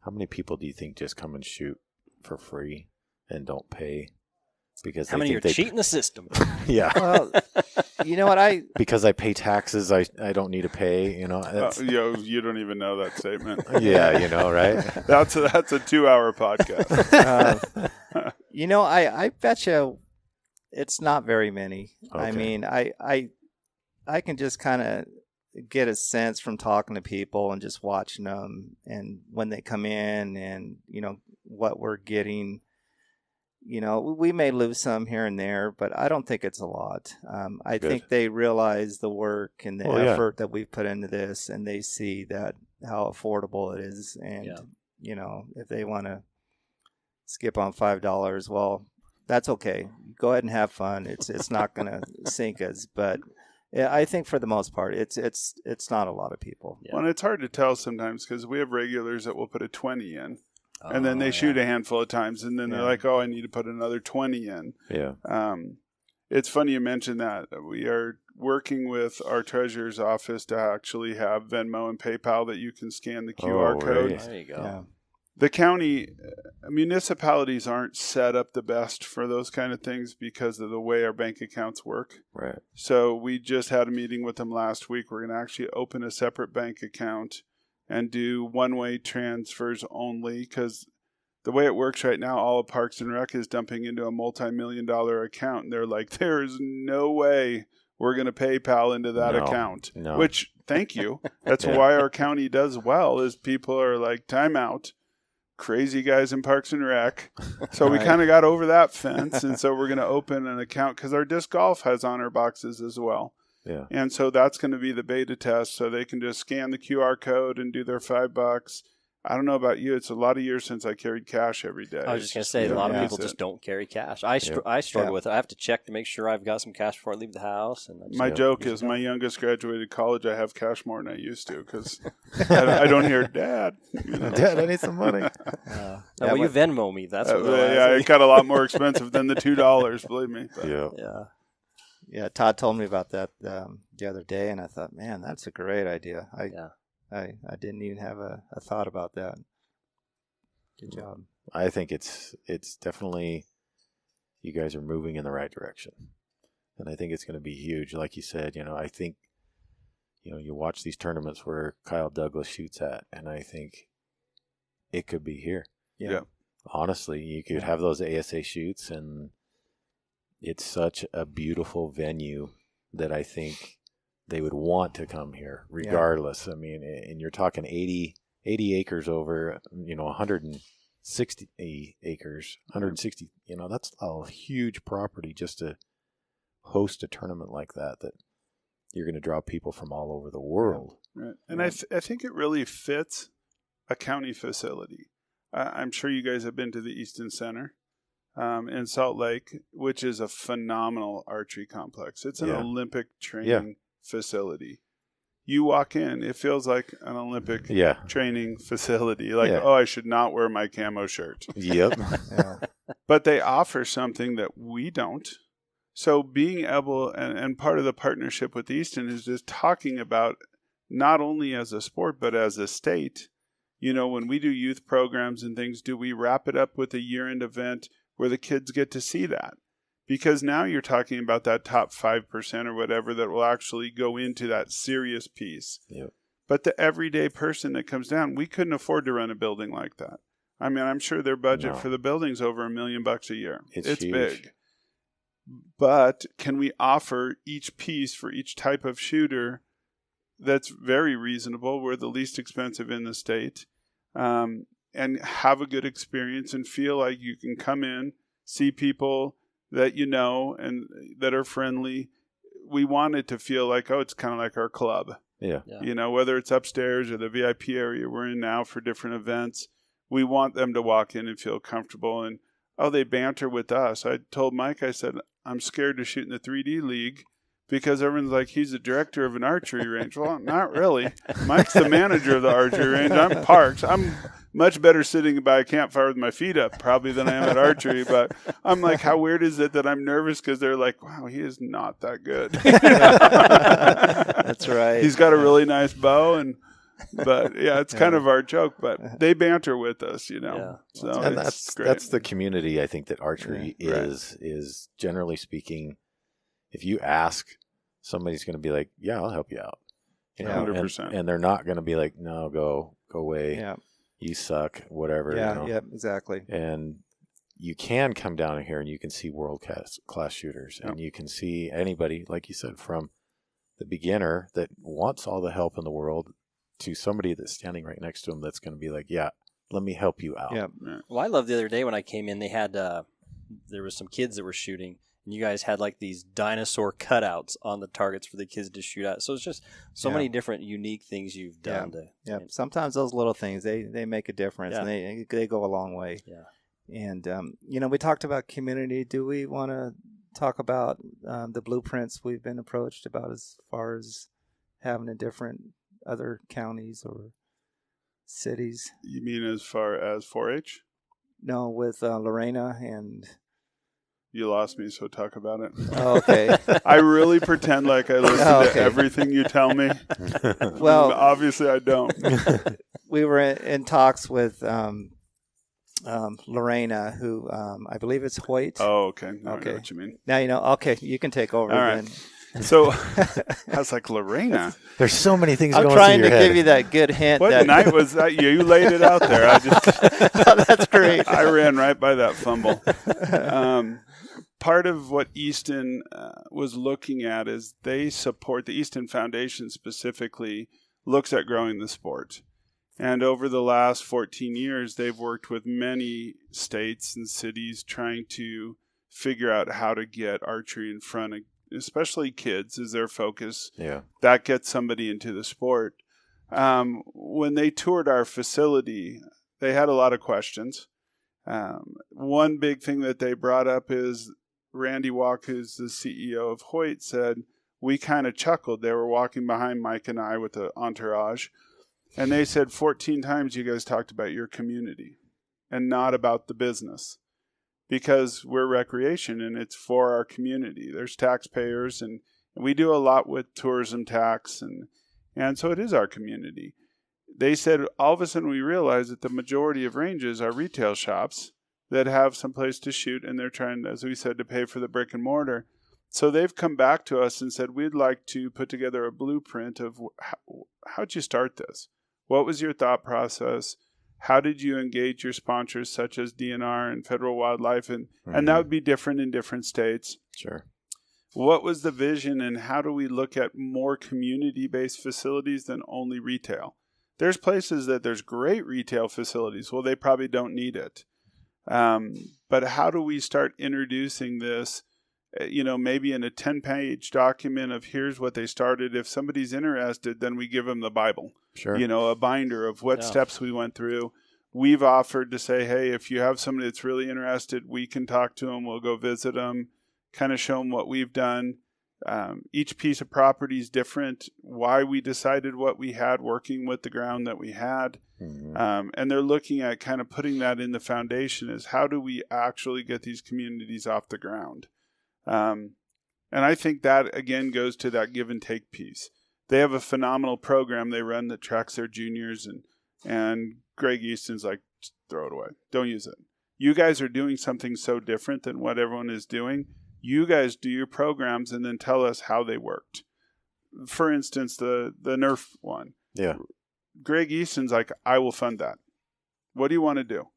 How many people do you think just come and shoot for free and don't pay? Because How they many are think cheating the system? Yeah. Well, you know what? Because I pay taxes, I don't need to pay, you know. It's- you don't even know that statement. yeah, you know, right? That's a 2-hour podcast. You know, I bet you it's not very many. I Okay. mean, I can just kind of get a sense from talking to people and just watching them, and when they come in, and what we're getting. We may lose some here and there, but I don't think it's a lot. I Good. think they realize the work and the Well, yeah. effort that we've put into this, and they see that how affordable it is. And, if they want to skip on $5, well, that's okay. Go ahead and have fun. It's not going to sink us, but yeah, I think for the most part, it's not a lot of people. Yeah. Well, and it's hard to tell sometimes because we have regulars that will put a 20 in. And then they shoot a handful of times, and then they're like, oh, I need to put another 20 in. Yeah. It's funny you mentioned that. We are working with our treasurer's office to actually have Venmo and PayPal that you can scan the QR code. right. There you go. Yeah. The county, municipalities aren't set up the best for those kind of things because of the way our bank accounts work. Right. So we just had a meeting with them last week. We're going to actually open a separate bank account and do one-way transfers only, because the way it works right now, all of Parks and Rec is dumping into a multi-million-dollar account, and they're like, there is no way we're going to PayPal into that account. No. Which, thank you. That's Yeah. why our county does well, is people are like, time out. Crazy guys in Parks and Rec. So we Right. kind of got over that fence, and so we're going to open an account because our disc golf has honor boxes as well. Yeah. And so that's going to be the beta test, so they can just scan the QR code and do their $5. I don't know about you. It's a lot of years since I carried cash every day. I was just going to say, a lot of people just don't carry cash. I struggle with it. I have to check to make sure I've got some cash before I leave the house. And My joke is my youngest graduated college. I have cash more than I used to because I don't hear Dad. Dad, I need some money. Well, you Venmo me. That's what Yeah, it got a lot more expensive than the $2, believe me. But Yeah. Yeah. Yeah, Todd told me about that the other day, and I thought, man, that's a great idea. I didn't even have a thought about that. Good job. I think it's definitely, you guys are moving in the right direction. And I think it's going to be huge. Like you said, I think, you watch these tournaments where Kyle Douglas shoots at, and I think it could be here. Yeah. Honestly, you could have those ASA shoots, and it's such a beautiful venue that I think they would want to come here regardless. I mean, and you're talking 80 acres over, 160 acres, 160, that's a huge property just to host a tournament like that you're going to draw people from all over the world. Right. And I think it really fits a county facility. I'm sure you guys have been to the Easton Center in Salt Lake, which is a phenomenal archery complex. It's an Olympic training facility. You walk in, it feels like an Olympic training facility. Like, oh, I should not wear my camo shirt. Yep. But they offer something that we don't. So being able, and part of the partnership with Easton is just talking about not only as a sport, but as a state. You know, when we do youth programs and things, do we wrap it up with a year-end event where the kids get to see that? Because now you're talking about that top 5% or whatever that will actually go into that serious piece. Yep. But the everyday person that comes down, we couldn't afford to run a building like that. I mean, I'm sure their budget for the building's over $1 million a year. It's huge. Big. But can we offer each piece for each type of shooter that's very reasonable? We're the least expensive in the state, and have a good experience and feel like you can come in, see people that you know and that are friendly. We want it to feel like, oh, it's kind of like our club. Yeah. You know, whether it's upstairs or the VIP area we're in now for different events, we want them to walk in and feel comfortable. And, oh, they banter with us. I told Mike, I said, I'm scared to shoot in the 3D league because everyone's like, he's the director of an archery range. Well, not really. Mike's the manager of the archery range. I'm Parks. I'm much better sitting by a campfire with my feet up probably than I am at archery. But I'm like, how weird is it that I'm nervous because they're like, wow, he is not that good. That's right. He's got a really nice bow. But yeah, it's kind of our joke, but they banter with us, you know. Yeah. So And it's great. that's the community, I think, that archery is generally speaking. If you ask, somebody's going to be like, yeah, I'll help you out. You know, 100%. And they're not going to be like, no, go away. Yeah. You suck, whatever. Yeah, you know? yeah, exactly. And you can come down here and you can see world-class shooters. And you can see anybody, like you said, from the beginner that wants all the help in the world to somebody that's standing right next to him that's going to be like, yeah, let me help you out. Yeah. Well, I loved the other day when I came in, they had, there was some kids that were shooting, and you guys had like these dinosaur cutouts on the targets for the kids to shoot at. So it's just so many different unique things you've done. Yeah. Sometimes those little things, they make a difference, and they go a long way. Yeah. And, you know, we talked about community. Do we want to talk about the blueprints we've been approached about as far as having a different other counties or cities? You mean as far as 4-H? No, with Lorena and... You lost me, so talk about it. Oh, okay. I really pretend like I listen to everything you tell me. Well, obviously I don't. We were in talks with Lorena, who I believe it's Hoyt. Oh, okay. Now I know what you mean. Now you know. Okay, you can take over. All right. Then. So I was like, Lorena. There's so many things I'm going trying through to your head. give you that good hint. What night was that? You laid it out there. Oh, that's great. I ran right by that fumble. Part of what Easton was looking at is they support, the Easton Foundation specifically looks at growing the sport. And over the last 14 years, they've worked with many states and cities trying to figure out how to get archery in front of, especially kids, is their focus. Yeah. That gets somebody into the sport. When they toured our facility, they had a lot of questions. One big thing that they brought up is Randy Walk, who's the CEO of Hoyt, said, we kind of chuckled. They were walking behind Mike and I with the entourage. And they said 14 times you guys talked about your community and not about the business. Because we're recreation and it's for our community. There's taxpayers and we do a lot with tourism tax and so it is our community. They said all of a sudden we realized that the majority of ranges are retail shops that have some place to shoot and they're trying, as we said, to pay for the brick and mortar. So they've come back to us and said, we'd like to put together a blueprint of how'd you start this? What was your thought process? How did you engage your sponsors such as DNR and Federal Wildlife? And that would be different in different states. Sure. What was the vision and how do we look at more community-based facilities than only retail? There's places that there's great retail facilities. Well, they probably don't need it. But how do we start introducing this maybe in a 10-page document of here's what they started. If somebody's interested, then we give them the Bible. Sure. A binder of what steps we went through. We've offered to say, hey, if you have somebody that's really interested, we can talk to them. We'll go visit them, kind of show them what we've done. Each piece of property is different, why we decided what we had working with the ground that we had. Mm-hmm. And they're looking at kind of putting that in the foundation is how do we actually get these communities off the ground? And I think that, again, goes to that give and take piece. They have a phenomenal program they run that tracks their juniors, and Greg Easton's like, throw it away. Don't use it. You guys are doing something so different than what everyone is doing. You guys do your programs and then tell us how they worked. For instance, the Nerf one. Yeah. Greg Easton's like, I will fund that. What do you want to do?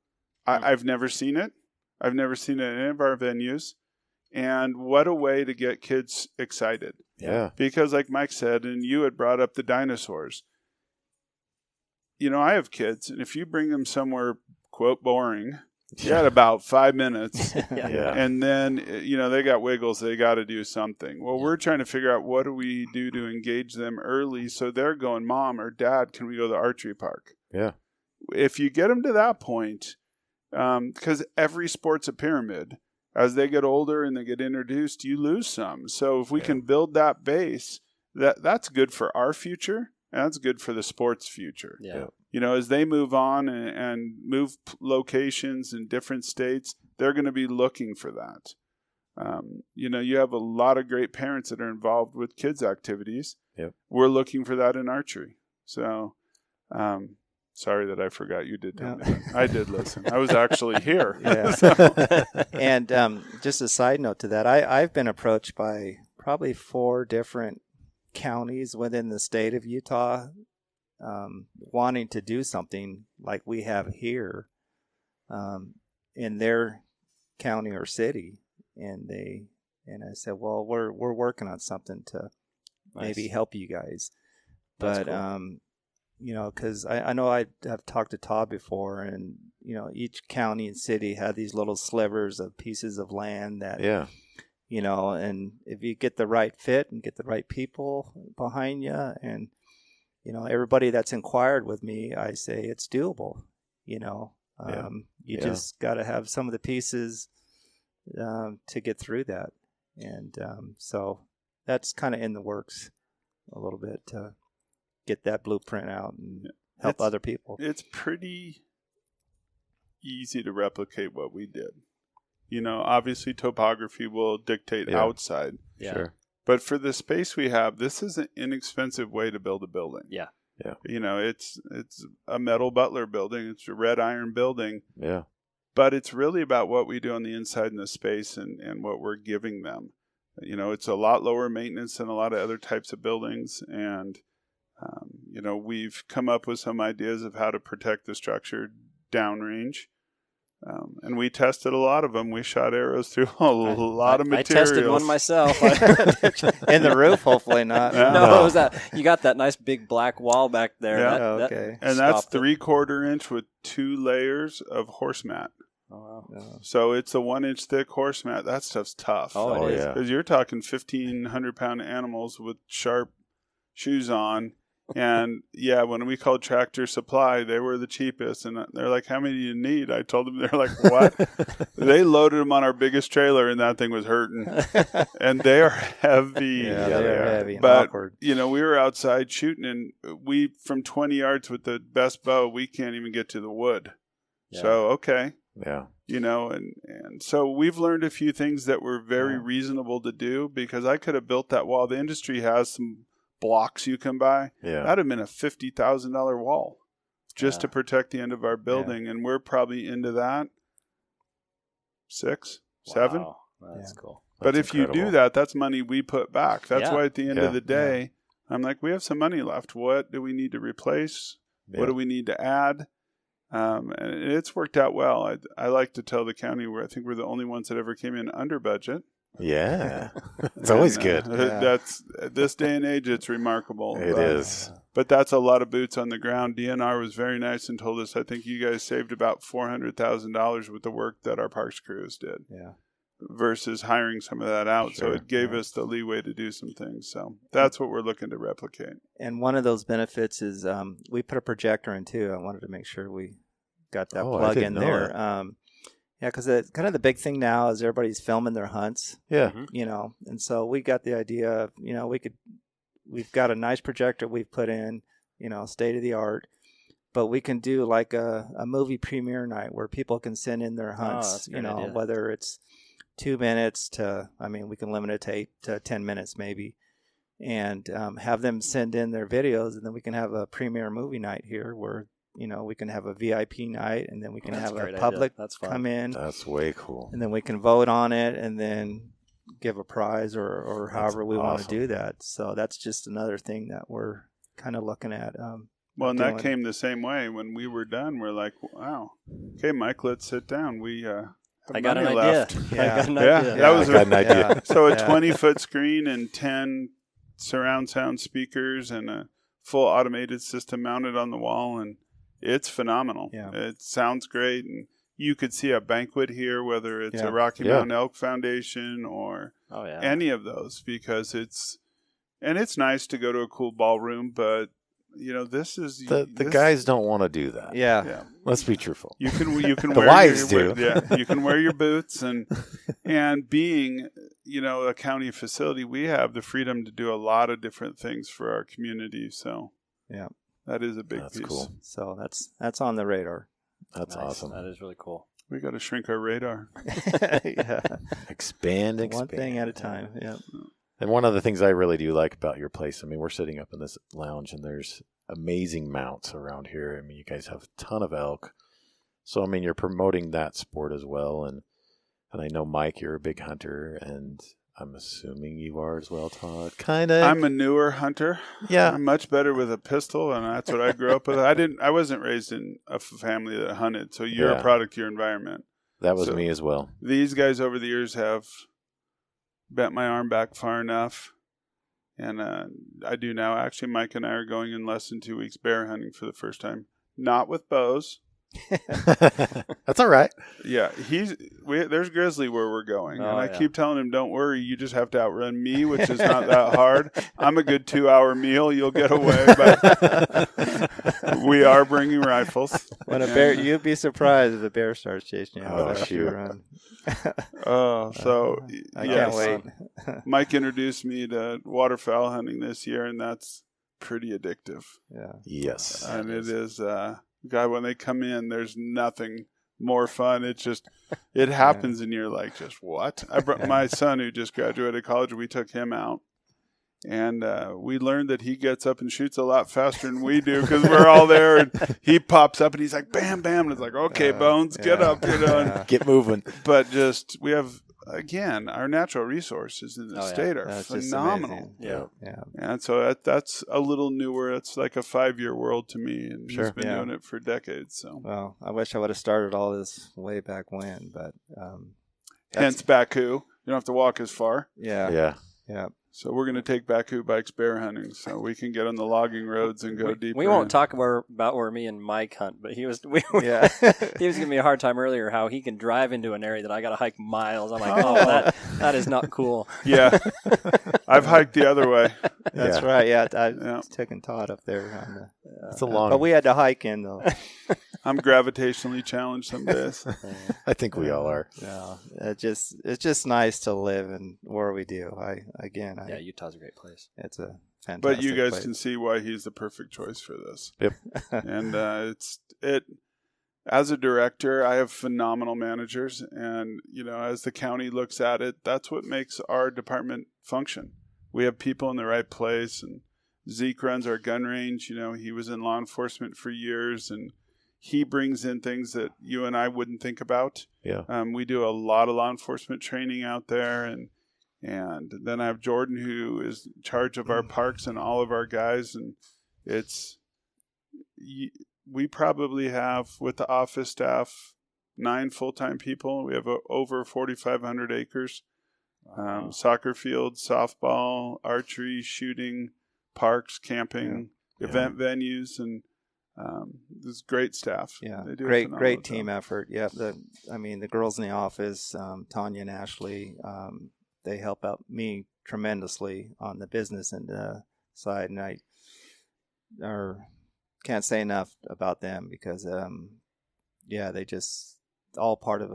I've never seen it. I've never seen it in any of our venues. And what a way to get kids excited. Yeah. Because like Mike said, and you had brought up the dinosaurs. I have kids, and if you bring them somewhere, quote, boring, you got about 5 minutes. Yeah. And then, they got wiggles. They got to do something. Well, we're trying to figure out what do we do to engage them early so they're going, Mom or Dad, can we go to the archery park? Yeah. If you get them to that point, because every sport's a pyramid. As they get older and they get introduced, you lose some. So if we can build that base, that's good for our future, and that's good for the sport's future. Yeah. As they move on and move locations in different states, they're going to be looking for that. You have a lot of great parents that are involved with kids' activities. Yep. We're looking for that in archery. So, sorry that I forgot you did tell me that. I did listen. I was actually here. Yeah. And just a side note to that, I've been approached by probably 4 different counties within the state of Utah wanting to do something like we have here in their county or city. And I said, well, we're working on something to maybe help you guys. But That's cool. because I know I have talked to Todd before, and each county and city had these little slivers of pieces of land that and if you get the right fit and get the right people behind you, and everybody that's inquired with me, I say it's doable. You just got to have some of the pieces to get through that, and so that's kind of in the works a little bit to get that blueprint out and help other people. It's pretty easy to replicate what we did. Obviously topography will dictate outside. Yeah. Sure. But for the space we have, this is an inexpensive way to build a building. Yeah. Yeah. It's a metal Butler building. It's a red iron building. Yeah. But it's really about what we do on the inside in the space and what we're giving them. It's a lot lower maintenance than a lot of other types of buildings. And, we've come up with some ideas of how to protect the structure downrange. And we tested a lot of them. We shot arrows through a lot of materials. I tested one myself. In the roof, hopefully not. No, it was that. You got that nice big black wall back there. Yeah. Okay. And that's 3/4 inch with 2 layers of horse mat. Oh, wow. So it's a 1 inch thick horse mat. That stuff's tough. Oh, it is. Yeah. Because you're talking 1,500-pound animals with sharp shoes on. And when we called Tractor Supply, they were the cheapest. And they're like, how many do you need? I told them, they're like, what? They loaded them on our biggest trailer, and that thing was hurting. And they are heavy. Yeah, they're heavy and but, awkward. we were outside shooting, and we, from 20 yards with the best bow, we can't even get to the wood. Yeah. So, okay. Yeah. And so we've learned a few things that were very reasonable to do, because I could have built that wall. The industry has some blocks you can buy. Yeah. That'd have been a $50,000 wall just to protect the end of our building. And we're probably into that 6, 7. Wow. That's cool. But That's if you do that, that's money we put back. That's why at the end of the day, I'm like, we have some money left. What do we need to replace? What do we need to add? And it's worked out well. I like to tell the county I think we're the only ones that ever came in under budget. Yeah. It's always good. That's this day and age, it's remarkable. It is. But that's a lot of boots on the ground. DNR was very nice and told us, I think you guys saved about $400,000 with the work that our parks crews did. Yeah. versus hiring some of that out. Sure. So it gave us the leeway to do some things. So that's what we're looking to replicate. And one of those benefits is we put a projector in too. I wanted to make sure we got that plug in there. Yeah, because kind of the big thing now is everybody's filming their hunts. Yeah. You know, and so we got the idea of, you know, we've got a nice projector we've put in, you know, state of the art, but we can do like a movie premiere night where people can send in their hunts, you know, idea. whether it's 2 minutes to, I mean, we can limit it to 8 to 10 minutes maybe, and have them send in their videos, and then we can have a premiere movie night here where, you know, we can have a VIP night, and then we can have a public come in. That's way cool. And then we can vote on it, and then give a prize or however we want to do that. So that's just another thing that we're kind of looking at. Well, and that came the same way. When we were done, we're like, wow, okay, Mike, let's sit down. We I got an idea. left. Yeah. I got an Yeah, idea. that was an idea. So a 20-foot screen and 10 surround sound speakers and a full automated system mounted on the wall, and it's phenomenal. Yeah. It sounds great, and you could see a banquet here, whether it's a Rocky Mountain Elk Foundation or any of those, because it's nice to go to a cool ballroom, but you know, this is the guys don't want to do that. Yeah. Let's be truthful. You can The wear wives do. you can wear your boots, and being, you know, a county facility, we have the freedom to do a lot of different things for our community. So that is a big piece. Cool. So that's on the radar. That's awesome. That is really cool. We got to shrink our radar. Expand. One thing at a time. Yeah. And one of the things I really do like about your place, I mean, we're sitting up in this lounge and there's amazing mounts around here. I mean, you guys have a ton of elk. So, I mean, you're promoting that sport as well. And I know, Mike, you're a big hunter, and I'm assuming you are as well, Todd. Kind of. I'm a newer hunter. Yeah. I'm much better with a pistol, and that's what I grew up with. I wasn't raised in a family that hunted, so you're a product of your environment. That was me as well. These guys over the years have bent my arm back far enough, and I do now. Actually, Mike and I are going in less than 2 weeks bear hunting for the first time. Not with bows. That's all right. Yeah, there's grizzly where we're going, and I keep telling him, "Don't worry, you just have to outrun me, which is not that hard. I'm a good 2-hour meal. You'll get away." But we are bringing rifles. When a bear, you'd be surprised if a bear starts chasing you. Oh, shoot! I can't wait. Mike introduced me to waterfowl hunting this year, and that's pretty addictive. Yeah. Yes. And it is. God, when they come in, there's nothing more fun. It's just, it happens, and you're like, just what? I brought my son who just graduated college. We took him out, and we learned that he gets up and shoots a lot faster than we do because we're all there, and he pops up and he's like, bam, bam, and it's like, okay, Bones, get up, you know, and get moving. But just we have. Again, our natural resources in the state are phenomenal. Yeah. And so that's a little newer. It's like a 5-year world to me, and he's been doing it for decades. So, well, I wish I would have started all this way back when, but hence Baku. You don't have to walk as far. Yeah. So we're going to take Baku bikes bear hunting, so we can get on the logging roads and go deeper. We won't talk about where me and Mike hunt, but he was he was giving me a hard time earlier how he can drive into an area that I got to hike miles. I'm like, that is not cool. Yeah, I've hiked the other way. That's right. Yeah, I taken Todd up there. On the, it's a long, but we had to hike in though. I'm gravitationally challenged some days. I think we all are. Yeah, it's just nice to live in where we do. Utah's a great place. It's a fantastic But you guys place. can see why he's the perfect choice for this. Yep. And as a director, I have phenomenal managers, and you know, as the county looks at it, that's what makes our department function. We have people in the right place, and Zeke runs our gun range. You know, he was in law enforcement for years, and he brings in things that you and I wouldn't think about. Yeah. We do a lot of law enforcement training out there, and then I have Jordan, who is in charge of our parks and all of our guys, and we probably have, with the office staff, 9 full-time people. We have over 4,500 acres. Wow. Soccer fields, softball, archery, shooting, parks, camping, event venues, and There's great staff. Yeah, They do a great phenomenal team job. effort. Yeah, the girls in the office, Tanya and Ashley, they help out me tremendously on the business and side, and I can't say enough about them because they just all part of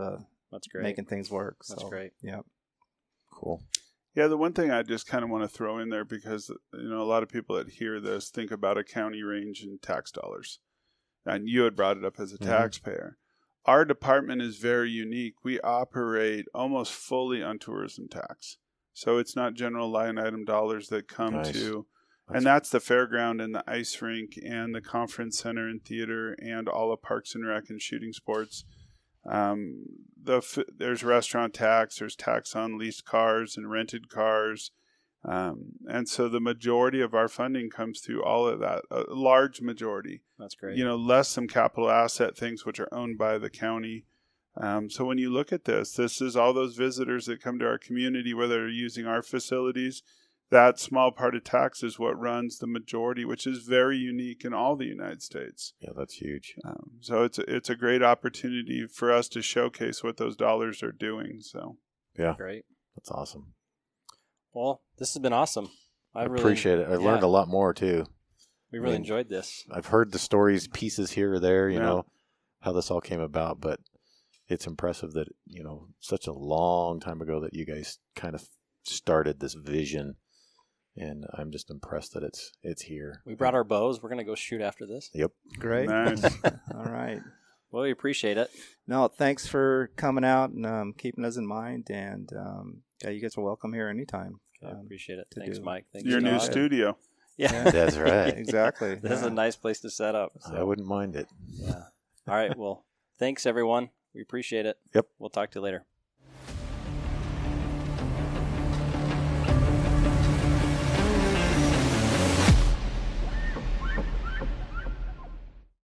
That's great. making things work. That's so, great. Yeah, Cool. Yeah, the one thing I just kind of want to throw in there, because a lot of people that hear this think about a county range in tax dollars, and you had brought it up as a taxpayer. Our department is very unique. We operate almost fully on tourism tax, so it's not general line item dollars that come to, and that's the fairground and the ice rink and the conference center and theater and all the parks and rec and shooting sports. There's restaurant tax, there's tax on leased cars and rented cars. And so the majority of our funding comes through all of that, a large majority. That's great. Less some capital asset things which are owned by the county. So when you look at this is all those visitors that come to our community, whether they're using our facilities. That small part of tax is what runs the majority, which is very unique in all the United States. Yeah, that's huge. So it's a great opportunity for us to showcase what those dollars are doing. So yeah, great. That's awesome. Well, this has been awesome. I appreciate it. I've learned a lot more too. We really enjoyed this. I've heard the stories, pieces here or there, you know, how this all came about, but it's impressive that, such a long time ago that you guys kind of started this vision. And I'm just impressed that it's here. We brought our bows. We're going to go shoot after this. Yep. great. Nice. All right. Well, we appreciate it. No, thanks for coming out and keeping us in mind. And you guys are welcome here anytime. I appreciate it. Thanks, Mike. Thanks, Your new Todd. studio. Yeah. That's right. Exactly. This is a nice place to set up. I wouldn't mind it. Yeah. All right. Well, thanks, everyone. We appreciate it. Yep. We'll talk to you later.